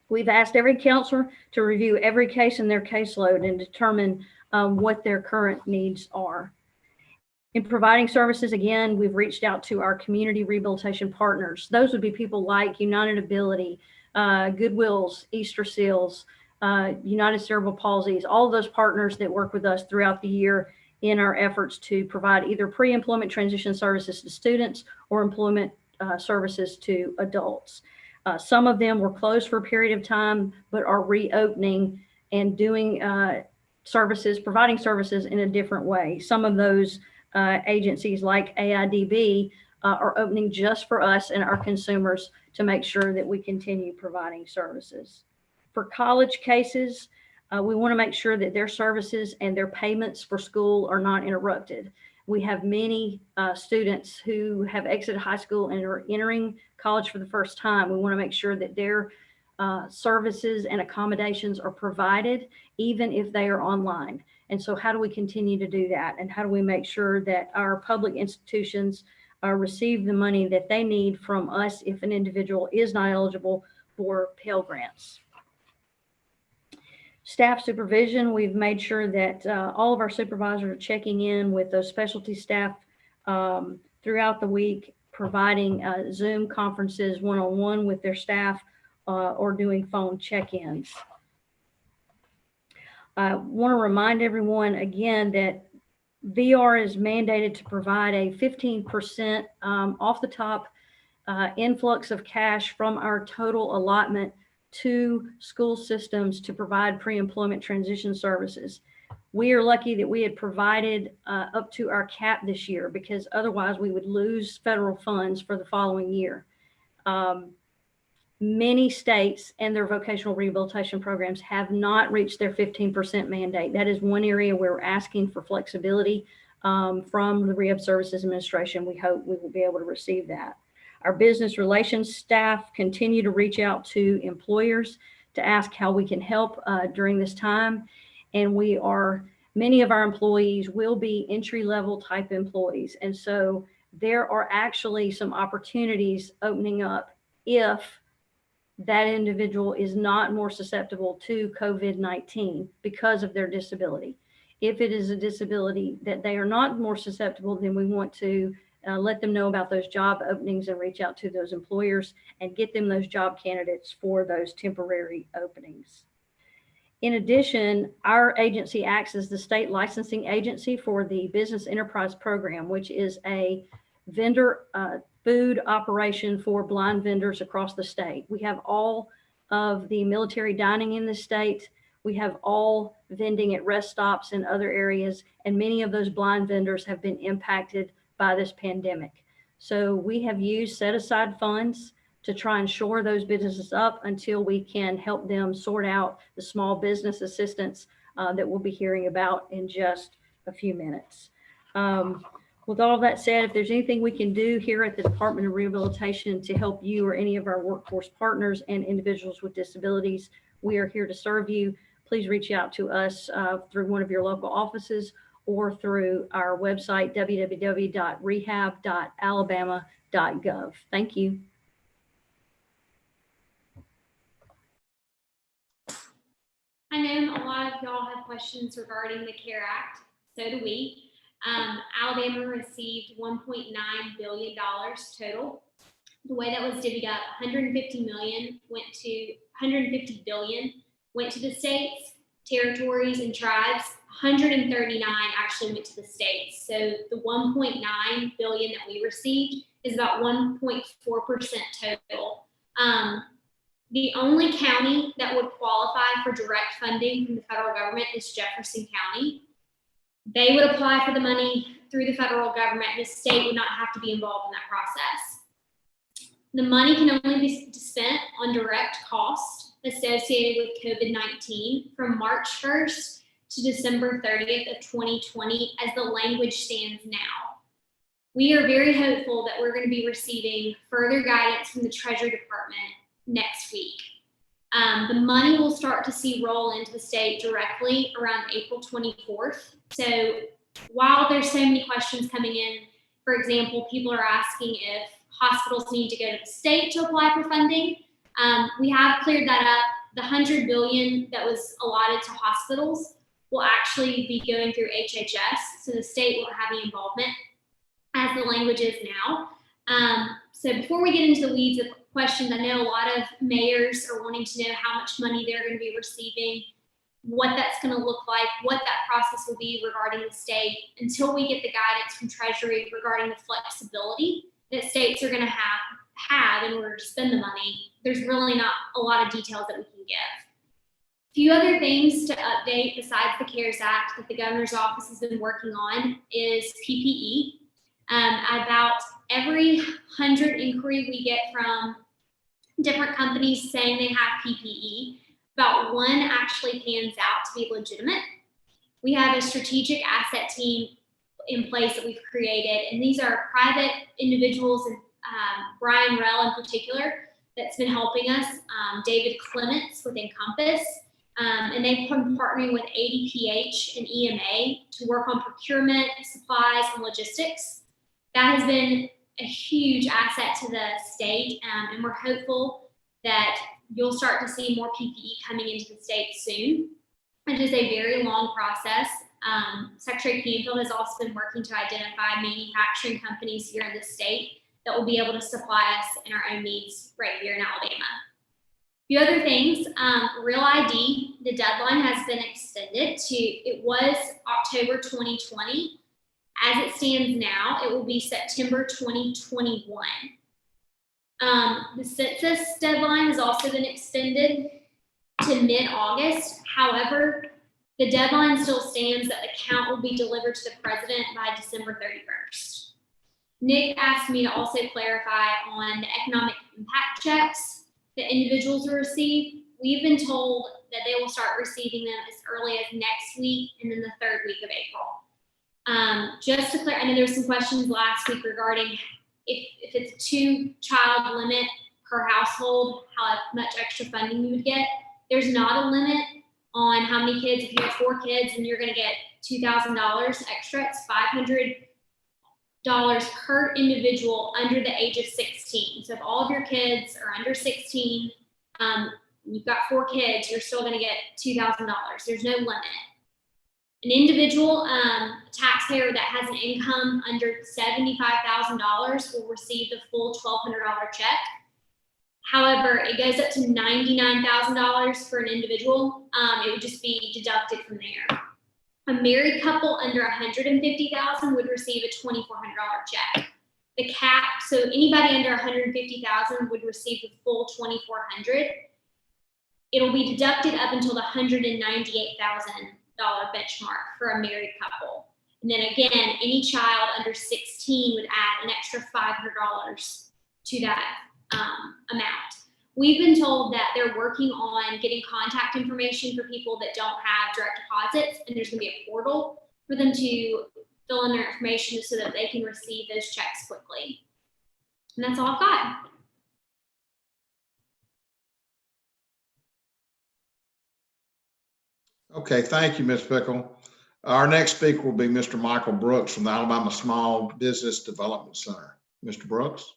We've asked every counselor to review every case in their caseload and determine what their current needs are. In providing services, again, we've reached out to our community rehabilitation partners. Those would be people like United Ability, Goodwills, Easter Seals, United Cerebral Palsies, all of those partners that work with us throughout the year in our efforts to provide either pre-employment transition services to students or employment services to adults. Some of them were closed for a period of time, but are reopening and doing providing services in a different way. Some of those agencies like AIDB are opening just for us and our consumers to make sure that we continue providing services. For college cases, we want to make sure that their services and their payments for school are not interrupted. We have many students who have exited high school and are entering college for the first time. We want to make sure that their services and accommodations are provided, even if they are online. And so how do we continue to do that? And how do we make sure that our public institutions receive the money that they need from us if an individual is not eligible for Pell Grants? Staff supervision, we've made sure that all of our supervisors are checking in with those specialty staff throughout the week, providing Zoom conferences one-on-one with their staff or doing phone check-ins. I want to remind everyone again that VR is mandated to provide a 15% off the top influx of cash from our total allotment to school systems to provide pre-employment transition services. We are lucky that we had provided up to our cap this year, because otherwise we would lose federal funds for the following year. Many states and their vocational rehabilitation programs have not reached their 15% mandate. That is one area where we're asking for flexibility from the Rehab Services Administration. We hope we will be able to receive that. Our business relations staff continue to reach out to employers to ask how we can help during this time. And many of our employees will be entry-level type employees. And so there are actually some opportunities opening up if that individual is not more susceptible to COVID-19 because of their disability. If it is a disability that they are not more susceptible, then we want to let them know about those job openings and reach out to those employers and get them those job candidates for those temporary openings. In addition, our agency acts as the state licensing agency for the Business Enterprise Program, which is a vendor food operation for blind vendors across the state. We have all of the military dining in the state. We have all vending at rest stops and other areas, and many of those blind vendors have been impacted by this pandemic. So we have used set aside funds to try and shore those businesses up until we can help them sort out the small business assistance that we'll be hearing about in just a few minutes. With all of that said, if there's anything we can do here at the Department of Rehabilitation to help you or any of our workforce partners and individuals with disabilities, we are here to serve you. Please reach out to us through one of your local offices or through our website, www.rehab.alabama.gov. Thank you. I know a lot of y'all have questions regarding the CARE Act. So do we. Alabama received $1.9 billion total. The way that was divvied up, 150 billion went to the states, territories, and tribes. 139 actually went to the states. So the 1.9 billion that we received is about 1.4% total. The only county that would qualify for direct funding from the federal government is Jefferson County. They would apply for the money through the federal government. The state would not have to be involved in that process. The money can only be spent on direct costs associated with COVID-19 from March 1st to December 30th of 2020 as the language stands now. We are very hopeful that we're going to be receiving further guidance from the Treasury Department next week. The money will start to see roll into the state directly around April 24th. So while there's so many questions coming in, for example, people are asking if hospitals need to go to the state to apply for funding. We have cleared that up. The $100 billion that was allotted to hospitals will actually be going through HHS, so the state won't have any involvement as the language is now. So before we get into the weeds of questions, I know a lot of mayors are wanting to know how much money they're going to be receiving, what that's going to look like, what that process will be regarding the state until we get the guidance from Treasury regarding the flexibility that states are going to have in order to spend the money, there's really not a lot of details that we can give. A few other things to update besides the CARES Act that the governor's office has been working on is PPE. About every 100 inquiry we get from different companies saying they have PPE, about one actually pans out to be legitimate. We have a strategic asset team in place that we've created, and these are private individuals, and Brian Rell in particular, that's been helping us, David Clements with Encompass, and they've been partnering with ADPH and EMA to work on procurement, supplies, and logistics. That has been a huge asset to the state, and we're hopeful that you'll start to see more PPE coming into the state soon. It is a very long process. Secretary Canfield has also been working to identify manufacturing companies here in the state that will be able to supply us in our own needs right here in Alabama. A few other things, Real ID, the deadline has been extended to, it was October 2020. As it stands now, it will be September 2021. The census deadline has also been extended to mid-August. However, the deadline still stands that the count will be delivered to the president by December 31st. Nick asked me to also clarify on the economic impact checks that individuals will receive. We've been told that they will start receiving them as early as next week and then the third week of April. Just to clarify, I know there were some questions last week regarding if it's a 2-child limit per household, how much extra funding you would get. There's not a limit on how many kids. If you have 4 kids and you're going to get $2,000 extra, it's $500 per individual under the age of 16. So if all of your kids are under 16, you've got 4 kids, you're still going to get $2,000. There's no limit. An individual taxpayer that has an income under $75,000 will receive the full $1,200 check. However, it goes up to $99,000 for an individual. It would just be deducted from there. A married couple under $150,000 would receive a $2,400 check. The cap, so anybody under $150,000 would receive the full $2,400. It'll be deducted up until the $198,000 benchmark for a married couple. And then again, any child under 16 would add an extra $500 to that amount. We've been told that they're working on getting contact information for people that don't have direct deposits, and there's going to be a portal for them to fill in their information so that they can receive those checks quickly. And that's all I've got. Okay, thank you, Ms. Pickle. Our next speaker will be Mr. Michael Brooks from the Alabama Small Business Development Center. Mr. Brooks.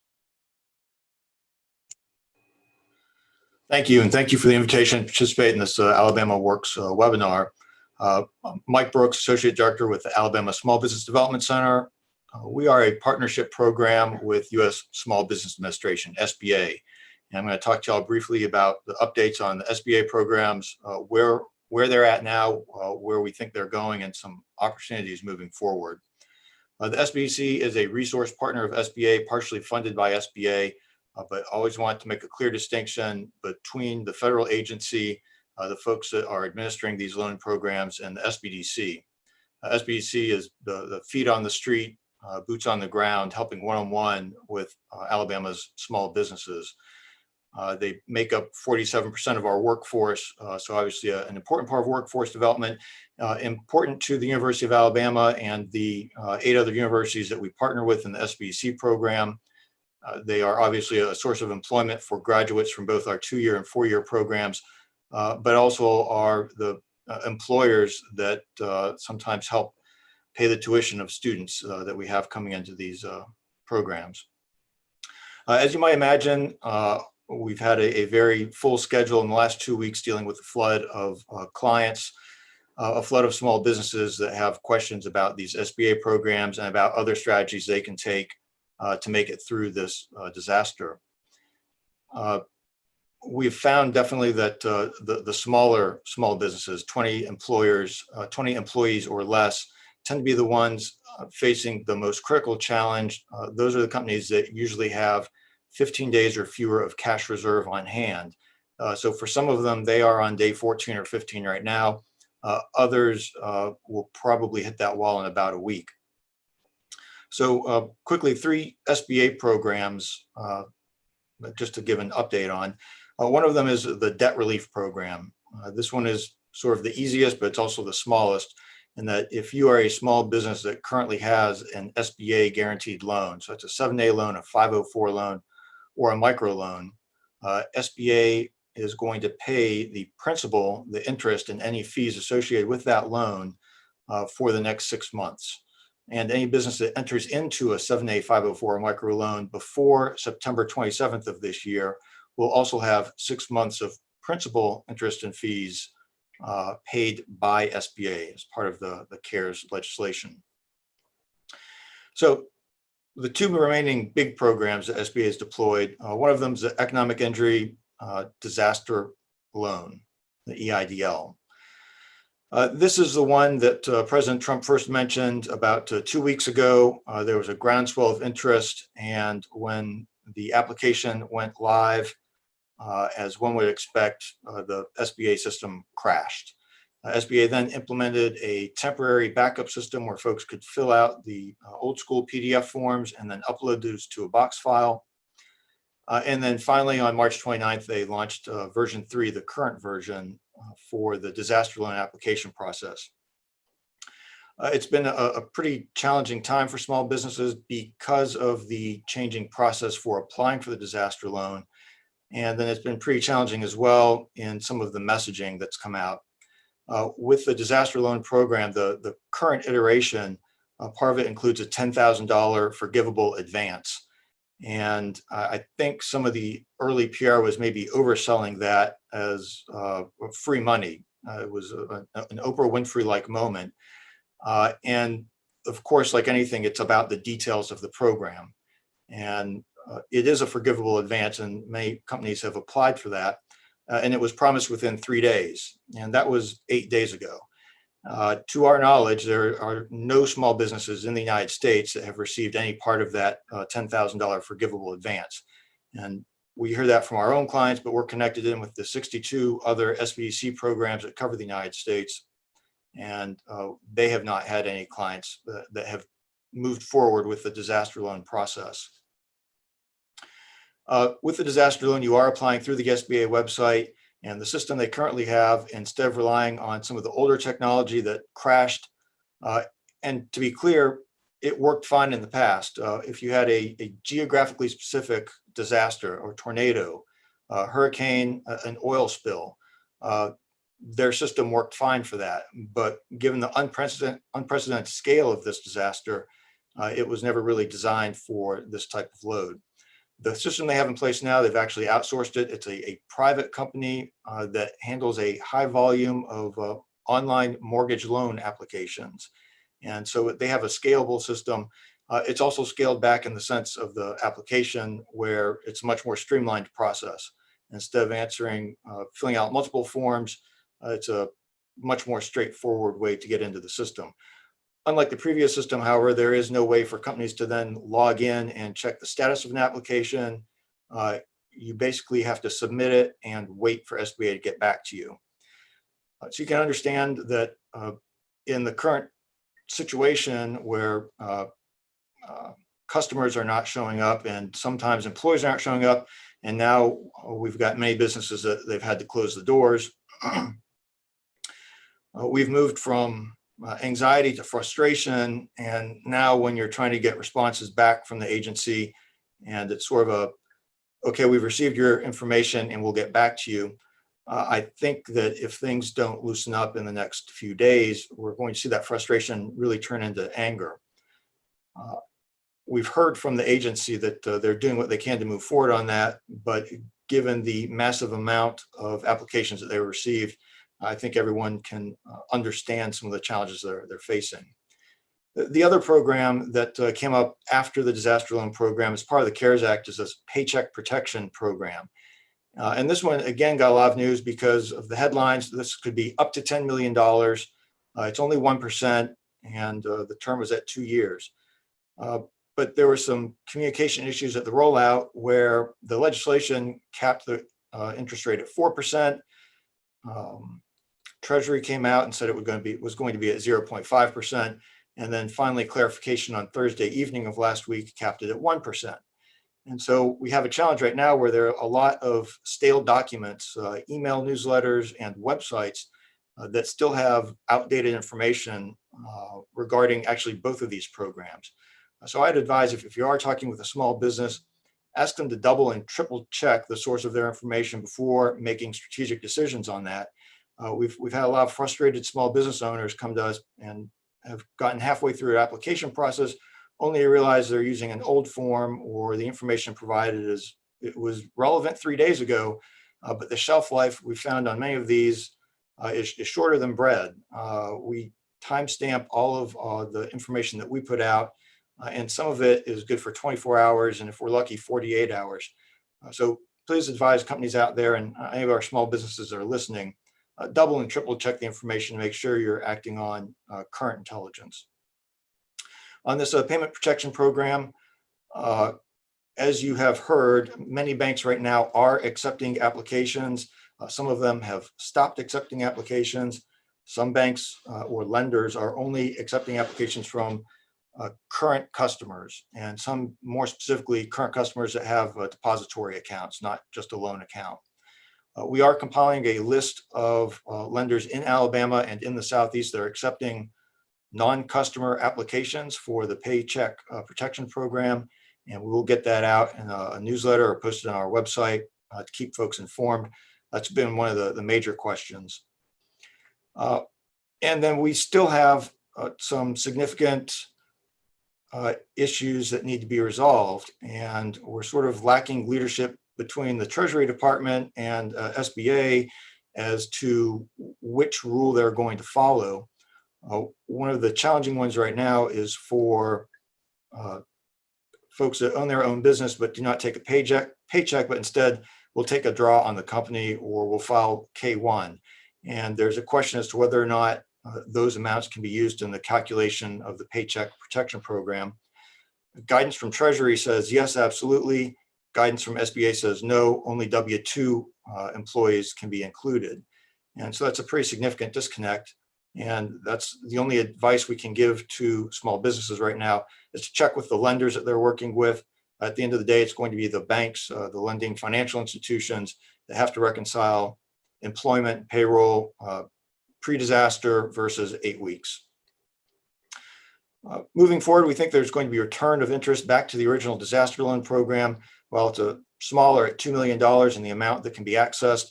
Thank you, and thank you for the invitation to participate in this AlabamaWorks webinar. Mike Brooks, Associate Director with the Alabama Small Business Development Center. We are a partnership program with U.S. Small Business Administration, SBA. And I'm going to talk to y'all briefly about the updates on the SBA programs, where they're at now, where we think they're going, and some opportunities moving forward. The SBC is a resource partner of SBA, partially funded by SBA, but always want to make a clear distinction between the federal agency, the folks that are administering these loan programs, and the SBDC. SBDC is the feet on the street, boots on the ground, helping one-on-one with Alabama's small businesses. They make up 47% of our workforce, so obviously an important part of workforce development, important to the University of Alabama and the 8 other universities that we partner with in the SBDC program. They are obviously a source of employment for graduates from both our 2-year and 4-year programs, but also are the employers that sometimes help pay the tuition of students that we have coming into these programs. As you might imagine, we've had a very full schedule in the last 2 weeks dealing with a flood of clients, a flood of small businesses that have questions about these SBA programs and about other strategies they can take to make it through this disaster. We've found definitely that the smaller small businesses, 20 employees or less, tend to be the ones facing the most critical challenge. Those are the companies that usually have 15 days or fewer of cash reserve on hand. So for some of them, they are on day 14 or 15 right now. Others will probably hit that wall in about a week. So quickly, 3 SBA programs, just to give an update on. One of them is the debt relief program. This one is sort of the easiest, but it's also the smallest, in that if you are a small business that currently has an SBA guaranteed loan, so it's a 7A loan, a 504 loan, or a micro loan, SBA is going to pay the principal, the interest, and any fees associated with that loan for the next 6 months. And any business that enters into a 7A 504 micro loan before September 27th of this year will also have 6 months of principal, interest, and fees paid by SBA as part of the CARES legislation. So the 2 remaining big programs that SBA has deployed, one of them is the Economic Injury Disaster Loan, the EIDL. This is the one that President Trump first mentioned about 2 weeks ago. There was a groundswell of interest, and when the application went live, as one would expect, the SBA system crashed. SBA then implemented a temporary backup system where folks could fill out the old school PDF forms and then upload those to a box file. And then finally, on March 29th, they launched version 3, the current version, for the disaster loan application process. It's been a pretty challenging time for small businesses because of the changing process for applying for the disaster loan. And then it's been pretty challenging as well in some of the messaging that's come out. With the disaster loan program, the current iteration, part of it includes a $10,000 forgivable advance. And I think some of the early PR was maybe overselling that as free money. It was an Oprah Winfrey-like moment. And of course, like anything, it's about the details of the program. And it is a forgivable advance, and many companies have applied for that. And it was promised within 3 days. And that was 8 days ago. To our knowledge, there are no small businesses in the United States that have received any part of that $10,000 forgivable advance. And we hear that from our own clients, but we're connected in with the 62 other SBC programs that cover the United States. And they have not had any clients that have moved forward with the disaster loan process. With the disaster loan, you are applying through the SBA website. And the system they currently have, instead of relying on some of the older technology that crashed, and to be clear, it worked fine in the past. If you had a geographically specific disaster or tornado, hurricane, an oil spill, their system worked fine for that. But given the unprecedented scale of this disaster, it was never really designed for this type of load. The system they have in place now, they've actually outsourced it. It's a private company that handles a high volume of online mortgage loan applications. And so they have a scalable system. It's also scaled back in the sense of the application, where it's a much more streamlined process. Instead of filling out multiple forms, it's a much more straightforward way to get into the system. Unlike the previous system, however, there is no way for companies to then log in and check the status of an application. You basically have to submit it and wait for SBA to get back to you. So you can understand that in the current situation where customers are not showing up and sometimes employees aren't showing up, and now we've got many businesses that they've had to close the doors. We've moved from anxiety to frustration. And now when you're trying to get responses back from the agency, and it's sort of okay, we've received your information and we'll get back to you. I think that if things don't loosen up in the next few days, we're going to see that frustration really turn into anger. We've heard from the agency that they're doing what they can to move forward on that, but given the massive amount of applications that they received, I think everyone can understand some of the challenges they're facing. The other program that came up after the disaster loan program as part of the CARES Act is this Paycheck Protection Program. And this one, again, got a lot of news because of the headlines. This could be up to $10 million. It's only 1%, and the term was at 2 years. but there were some communication issues at the rollout where the legislation capped the interest rate at 4%. Treasury came out and said it was going to be at 0.5%. And then finally clarification on Thursday evening of last week capped it at 1%. And so we have a challenge right now where there are a lot of stale documents, email newsletters and websites that still have outdated information regarding actually both of these programs. So I'd advise if you are talking with a small business, ask them to double and triple check the source of their information before making strategic decisions on that. We've had a lot of frustrated small business owners come to us and have gotten halfway through their application process, only to realize they're using an old form or the information provided it was relevant 3 days ago, but the shelf life we found on many of these is shorter than bread. We timestamp all of the information that we put out, and some of it is good for 24 hours, and if we're lucky, 48 hours. So please advise companies out there and any of our small businesses that are listening, double and triple check the information to make sure you're acting on current intelligence. On this payment protection program, as you have heard, many banks right now are accepting applications. Some of them have stopped accepting applications. Some banks or lenders are only accepting applications from current customers, and some more specifically current customers that have depository accounts, not just a loan account. We are compiling a list of lenders in Alabama and in the Southeast that are accepting non-customer applications for the Paycheck Protection Program, and we will get that out in a newsletter or posted on our website to keep folks informed. That's been one of the major questions. And then we still have some significant issues that need to be resolved, and we're sort of lacking leadership between the Treasury Department and SBA as to which rule they're going to follow. One of the challenging ones right now is for folks that own their own business but do not take a paycheck, but instead will take a draw on the company or will file K-1. And there's a question as to whether or not those amounts can be used in the calculation of the Paycheck Protection Program. Guidance from Treasury says yes, absolutely. Guidance from SBA says no, only W-2 employees can be included. And so that's a pretty significant disconnect. And that's the only advice we can give to small businesses right now is to check with the lenders that they're working with. At the end of the day, it's going to be the banks, the lending financial institutions that have to reconcile employment, payroll, pre-disaster versus 8 weeks. Moving forward, we think there's going to be a return of interest back to the original disaster loan program. While it's a smaller at $2 million in the amount that can be accessed,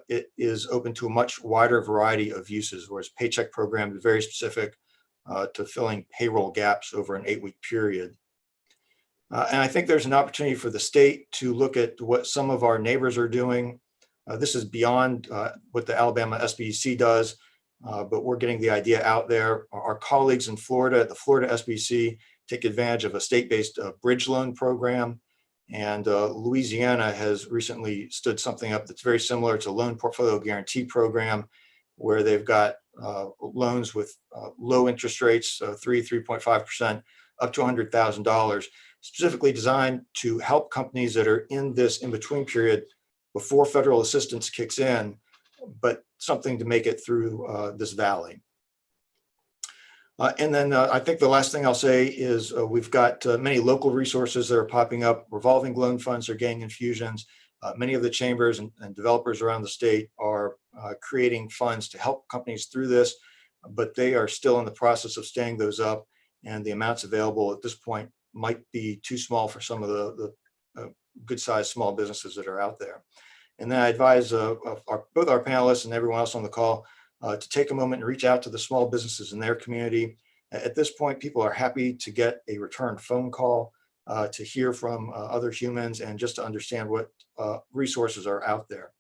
it is open to a much wider variety of uses, whereas Paycheck Program is very specific to filling payroll gaps over an 8-week period. And I think there's an opportunity for the state to look at what some of our neighbors are doing. This is beyond what the Alabama SBC does, but we're getting the idea out there. Our colleagues in Florida at the Florida SBC take advantage of a state-based bridge loan program. And Louisiana has recently stood something up that's very similar to Loan Portfolio Guarantee Program, where they've got loans with low interest rates, 3.5%, up to $100,000, specifically designed to help companies that are in this in-between period before federal assistance kicks in, but something to make it through this valley. And then I think the last thing I'll say is we've got many local resources that are popping up. Revolving loan funds are getting infusions. Many of the chambers and developers around the state are creating funds to help companies through this, but they are still in the process of standing those up. And the amounts available at this point might be too small for some of the good-sized small businesses that are out there. And then I advise both our panelists and everyone else on the call to take a moment and reach out to the small businesses in their community. At this point, people are happy to get a return phone call, to hear from other humans and just to understand what resources are out there.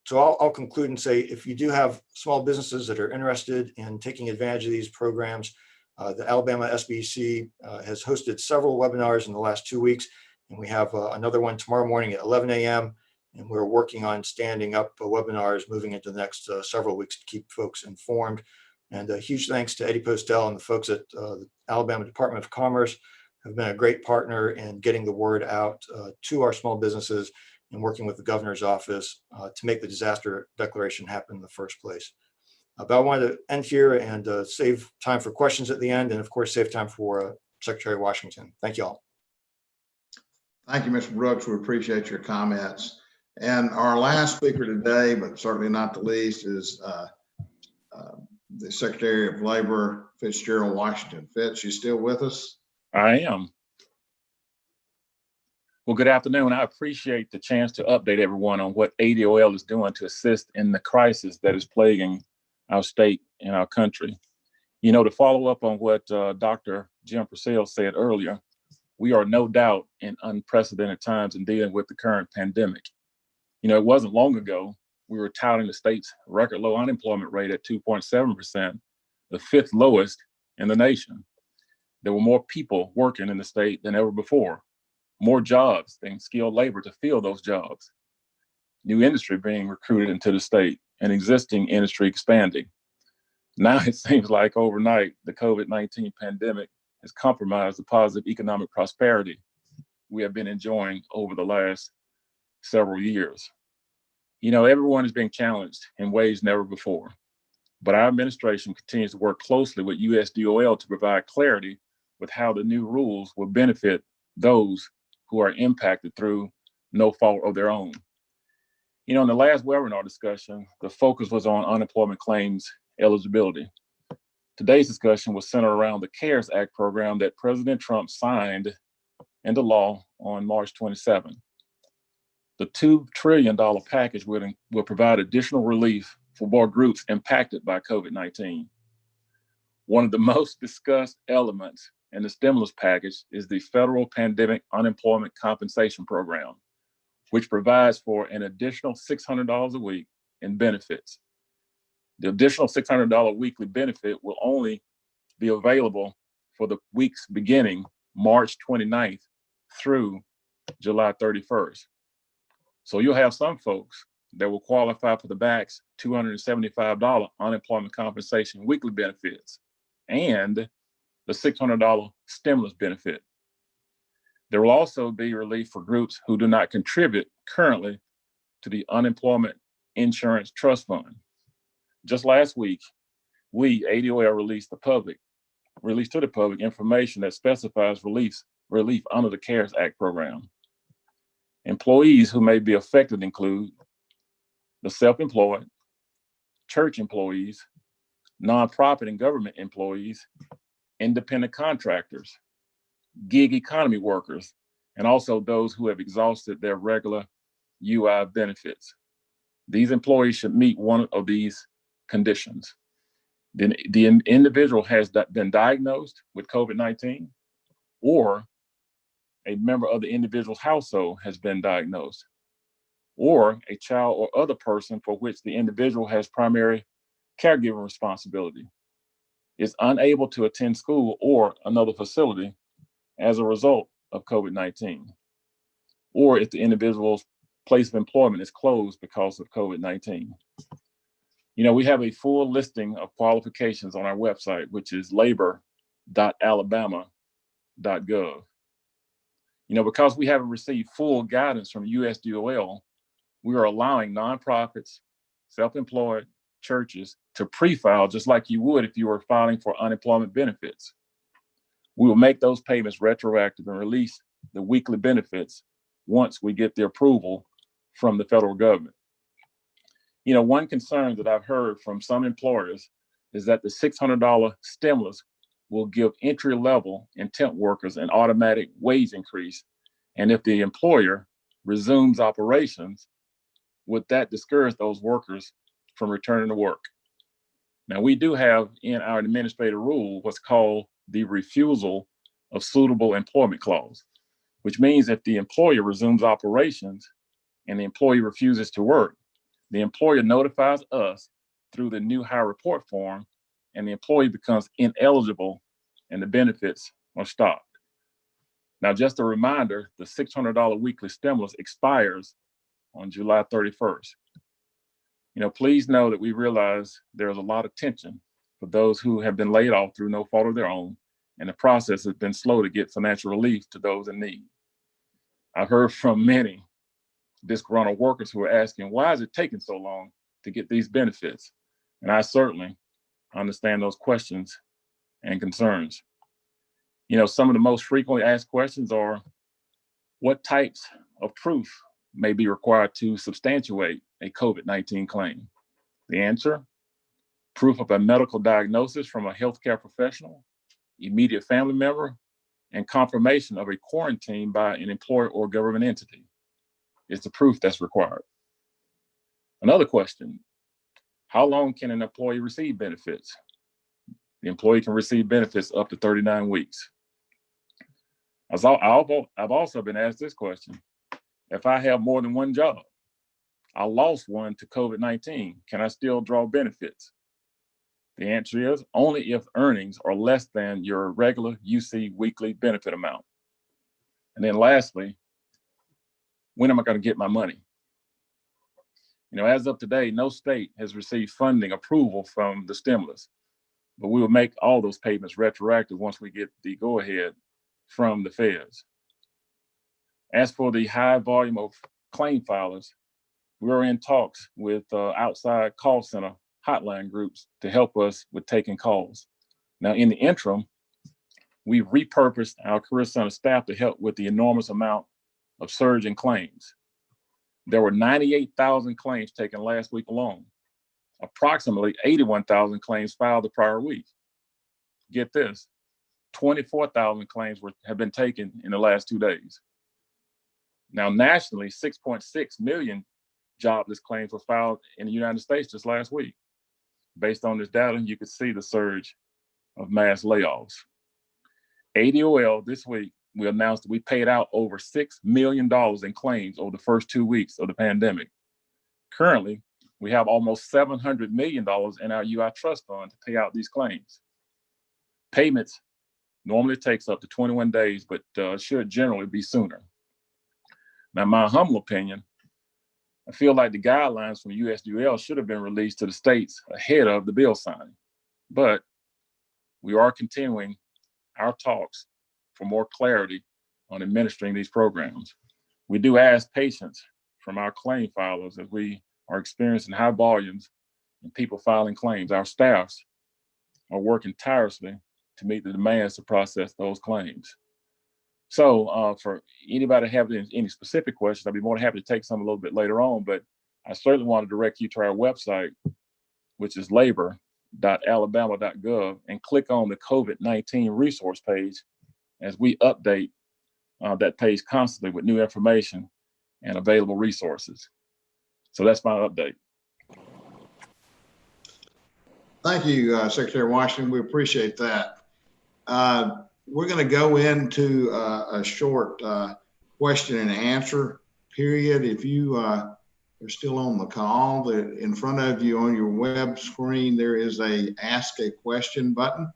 So I'll conclude and say, if you do have small businesses that are interested in taking advantage of these programs, the Alabama SBC has hosted several webinars in the last 2 weeks, and we have another one tomorrow morning at 11 a.m. And we're working on standing up webinars moving into the next several weeks to keep folks informed. And a huge thanks to Eddie Postel and the folks at the Alabama Department of Commerce have been a great partner in getting the word out to our small businesses and working with the governor's office to make the disaster declaration happen in the first place. But I wanted to end here and save time for questions at the end, and of course, save time for Secretary Washington. Thank you all. Thank you, Mr. Brooks. We appreciate your comments. And our last speaker today, but certainly not the least, is the Secretary of Labor, Fitzgerald Washington. Fitz, you still with us? I am. Well, good afternoon. I appreciate the chance to update everyone on what ADOL is doing to assist in the crisis that is plaguing our state and our country. You know, to follow up on what Dr. Jim Purcell said earlier, we are no doubt in unprecedented times in dealing with the current pandemic. You know, it wasn't long ago we were touting the state's record low unemployment rate at 2.7%, the fifth lowest in the nation. There were more people working in the state than ever before, more jobs than skilled labor to fill those jobs, new industry being recruited into the state, and existing industry expanding. Now it seems like overnight, the COVID-19 pandemic has compromised the positive economic prosperity we have been enjoying over the last several years. You know, everyone is being challenged in ways never before, but our administration continues to work closely with USDOL to provide clarity with how the new rules will benefit those who are impacted through no fault of their own. You know, in the last webinar discussion, the focus was on unemployment claims eligibility. Today's discussion was centered around the CARES Act program that President Trump signed into law on March 27. The $2 trillion package will provide additional relief for more groups impacted by COVID-19. One of the most discussed elements in the stimulus package is the Federal Pandemic Unemployment Compensation Program, which provides for an additional $600 a week in benefits. The additional $600 weekly benefit will only be available for the weeks beginning March 29th through July 31st. So you'll have some folks that will qualify for the max $275 unemployment compensation weekly benefits and the $600 stimulus benefit. There will also be relief for groups who do not contribute currently to the Unemployment Insurance Trust Fund. Just last week, we, ADOL, released to the public information that specifies relief under the CARES Act program. Employees who may be affected include the self-employed, church employees, nonprofit and government employees, independent contractors, gig economy workers, and also those who have exhausted their regular UI benefits. These employees should meet one of these conditions. Then the individual has been diagnosed with COVID-19, or a member of the individual's household has been diagnosed, or a child or other person for which the individual has primary caregiver responsibility is unable to attend school or another facility as a result of COVID-19, or if the individual's place of employment is closed because of COVID-19. You know, we have a full listing of qualifications on our website, which is labor.alabama.gov. You know, because we haven't received full guidance from USDOL, we are allowing nonprofits, self-employed, churches to pre-file just like you would if you were filing for unemployment benefits. We will make those payments retroactive and release the weekly benefits once we get the approval from the federal government. You know, one concern that I've heard from some employers is that the $600 stimulus will give entry-level and temp workers an automatic wage increase. And if the employer resumes operations, would that discourage those workers from returning to work? Now, we do have in our administrative rule what's called the refusal of suitable employment clause, which means if the employer resumes operations and the employee refuses to work, the employer notifies us through the new hire report form, and the employee becomes ineligible and the benefits are stopped. Now, just a reminder, the $600 weekly stimulus expires on July 31st. You know, please know that we realize there's a lot of tension for those who have been laid off through no fault of their own and the process has been slow to get financial relief to those in need. I've heard from many disgruntled workers who are asking, why is it taking so long to get these benefits? And I certainly understand those questions and concerns. You know, some of the most frequently asked questions are, what types of proof may be required to substantiate a COVID-19 claim? The answer, proof of a medical diagnosis from a healthcare professional, immediate family member, and confirmation of a quarantine by an employer or government entity. It's the proof that's required. Another question, how long can an employee receive benefits? The employee can receive benefits up to 39 weeks. I've also been asked this question. If I have more than one job, I lost one to COVID-19, can I still draw benefits? The answer is only if earnings are less than your regular UC weekly benefit amount. And then lastly, when am I going to get my money? You know, as of today, no state has received funding approval from the stimulus, but we will make all those payments retroactive once we get the go-ahead from the feds. As for the high volume of claim filers, we're in talks with outside call center hotline groups to help us with taking calls. Now, in the interim, we've repurposed our Career Center staff to help with the enormous amount of surge in claims. There were 98,000 claims taken last week alone. Approximately 81,000 claims filed the prior week. Get this, 24,000 claims have been taken in the last 2 days. Now, nationally, 6.6 million jobless claims were filed in the United States just last week. Based on this data, you could see the surge of mass layoffs. ADOL this week, we announced that we paid out over $6 million in claims over the first 2 weeks of the pandemic. Currently, we have almost $700 million in our UI trust fund to pay out these claims. Payments normally takes up to 21 days, but should generally be sooner. Now, my humble opinion, I feel like the guidelines from USDOL should have been released to the states ahead of the bill signing, but we are continuing our talks for more clarity on administering these programs. We do ask patience from our claim filers as we are experiencing high volumes and people filing claims. Our staffs are working tirelessly to meet the demands to process those claims. So for anybody having any specific questions, I'd be more than happy to take some a little bit later on, but I certainly want to direct you to our website, which is labor.alabama.gov, and click on the COVID-19 resource page as we update that page constantly with new information and available resources. So that's my update. Thank you, Secretary Washington. We appreciate that. We're going to go into a short question and answer period. If you are still on the call, in front of you on your web screen, there is a Ask a Question button.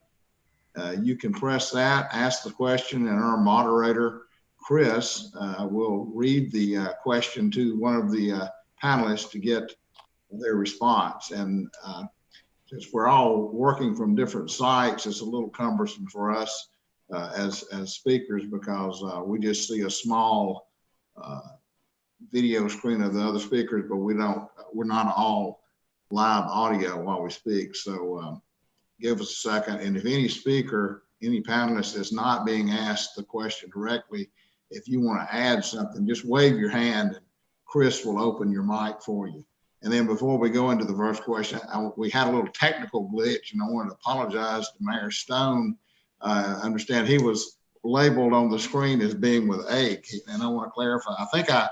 You can press that, ask the question, and our moderator, Chris, will read the question to one of the panelists to get their response. And since we're all working from different sites, it's a little cumbersome for us as speakers because we just see a small video screen of the other speakers, but we're not all live audio while we speak. So give us a second. And if any speaker, any panelist is not being asked the question directly, if you want to add something, just wave your hand and Chris will open your mic for you. And then before we go into the first question, we had a little technical glitch and I want to apologize to Mayor Stone. I understand he was labeled on the screen as being with AIC, and I want to clarify. I think I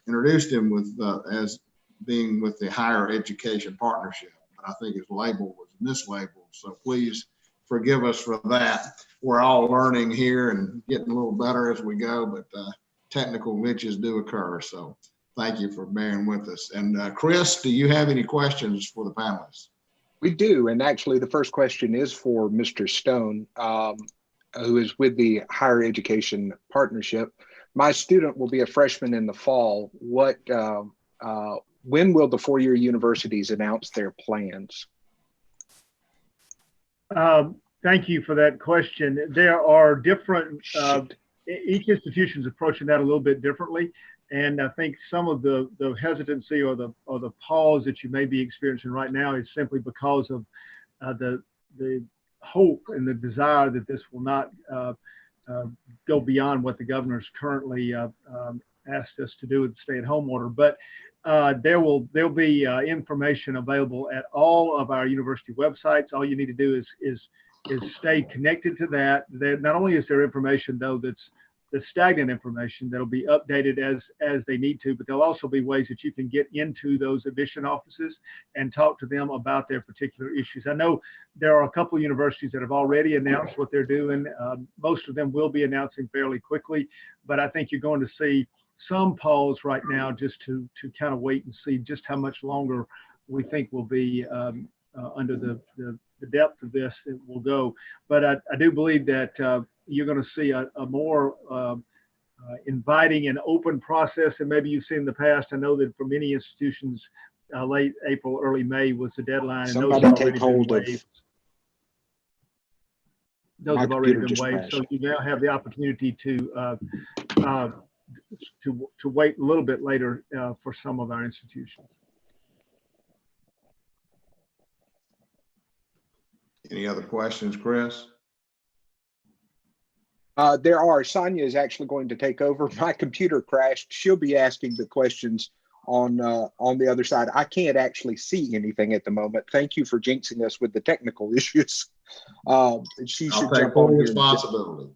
introduced him with as being with the Higher Education Partnership, but I think his label was mislabeled. So please forgive us for that. We're all learning here and getting a little better as we go, but technical glitches do occur. So thank you for bearing with us. And Chris, do you have any questions for the panelists? We do, and actually the first question is for Mr. Stone, who is with the Higher Education Partnership. My student will be a freshman in the fall. When will the four-year universities announce their plans? Thank you for that question. There are different, each institution is approaching that a little bit differently. And I think some of the hesitancy or the pause that you may be experiencing right now is simply because of the hope and the desire that this will not go beyond what the governor's currently asked us to do with the stay-at-home order. But there'll be information available at all of our university websites. All you need to do is stay connected to that. Not only is there information though that's the stagnant information that'll be updated as they need to, but there'll also be ways that you can get into those admission offices and talk to them about their particular issues. I know there are a couple of universities that have already announced what they're doing. Most of them will be announcing fairly quickly, but I think you're going to see some pause right now just to kind of wait and see just how much longer we think will be under the depth of this it will go. But I do believe that you're going to see a more inviting and open process than maybe you've seen in the past. I know that for many institutions, late April, early May was the deadline. And Somebody those have take already hold been of. waived. Those My have already computer been just waived. crashed. So you now have the opportunity to wait a little bit later for some of our institutions. Any other questions, Chris? There are. Sonia is actually going to take over. My computer crashed. She'll be asking the questions on the other side. I can't actually see anything at the moment. Thank you for jinxing us with the technical issues. She I'll should take jump on full here. responsibility.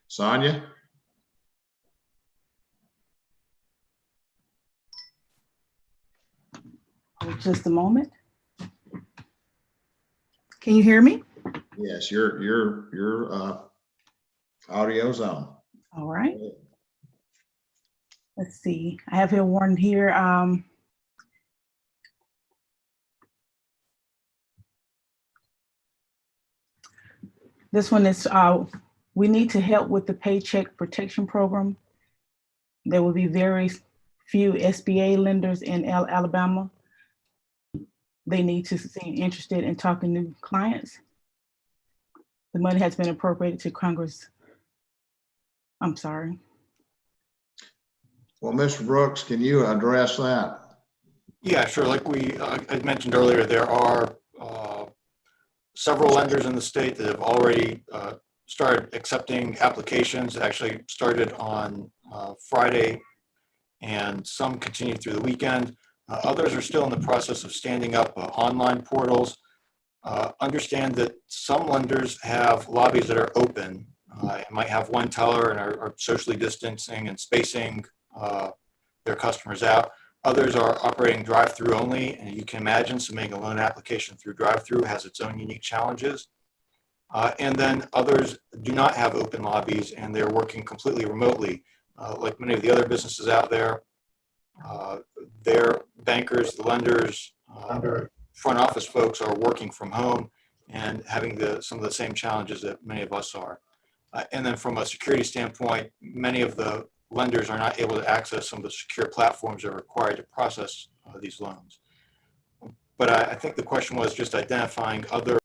Sonia? Just a moment. Can you hear me? Yes, your audio's on. All right. Let's see. I have here one here. This one is, we need to help with the Paycheck Protection Program. There will be very few SBA lenders in Alabama. They need to seem interested in talking to clients. The money has been appropriated to Congress. I'm sorry. Well, Mr. Brooks, can you address that? Yeah, sure. Like I mentioned earlier, there are several lenders in the state that have already started accepting applications. It actually started on Friday, and some continue through the weekend. Others are still in the process of standing up online portals. Understand that some lenders have lobbies that are open. Might have one teller and are socially distancing and spacing their customers out. Others are operating drive-through only, and you can imagine submitting a loan application through drive-through has its own unique challenges. And then others do not have open lobbies, and they're working completely remotely. Like many of the other businesses out there, their bankers, the lenders, front office folks are working from home and having some of the same challenges that many of us are. And then from a security standpoint, many of the lenders are not able to access some of the secure platforms that are required to process these loans. But I think the question was just identifying other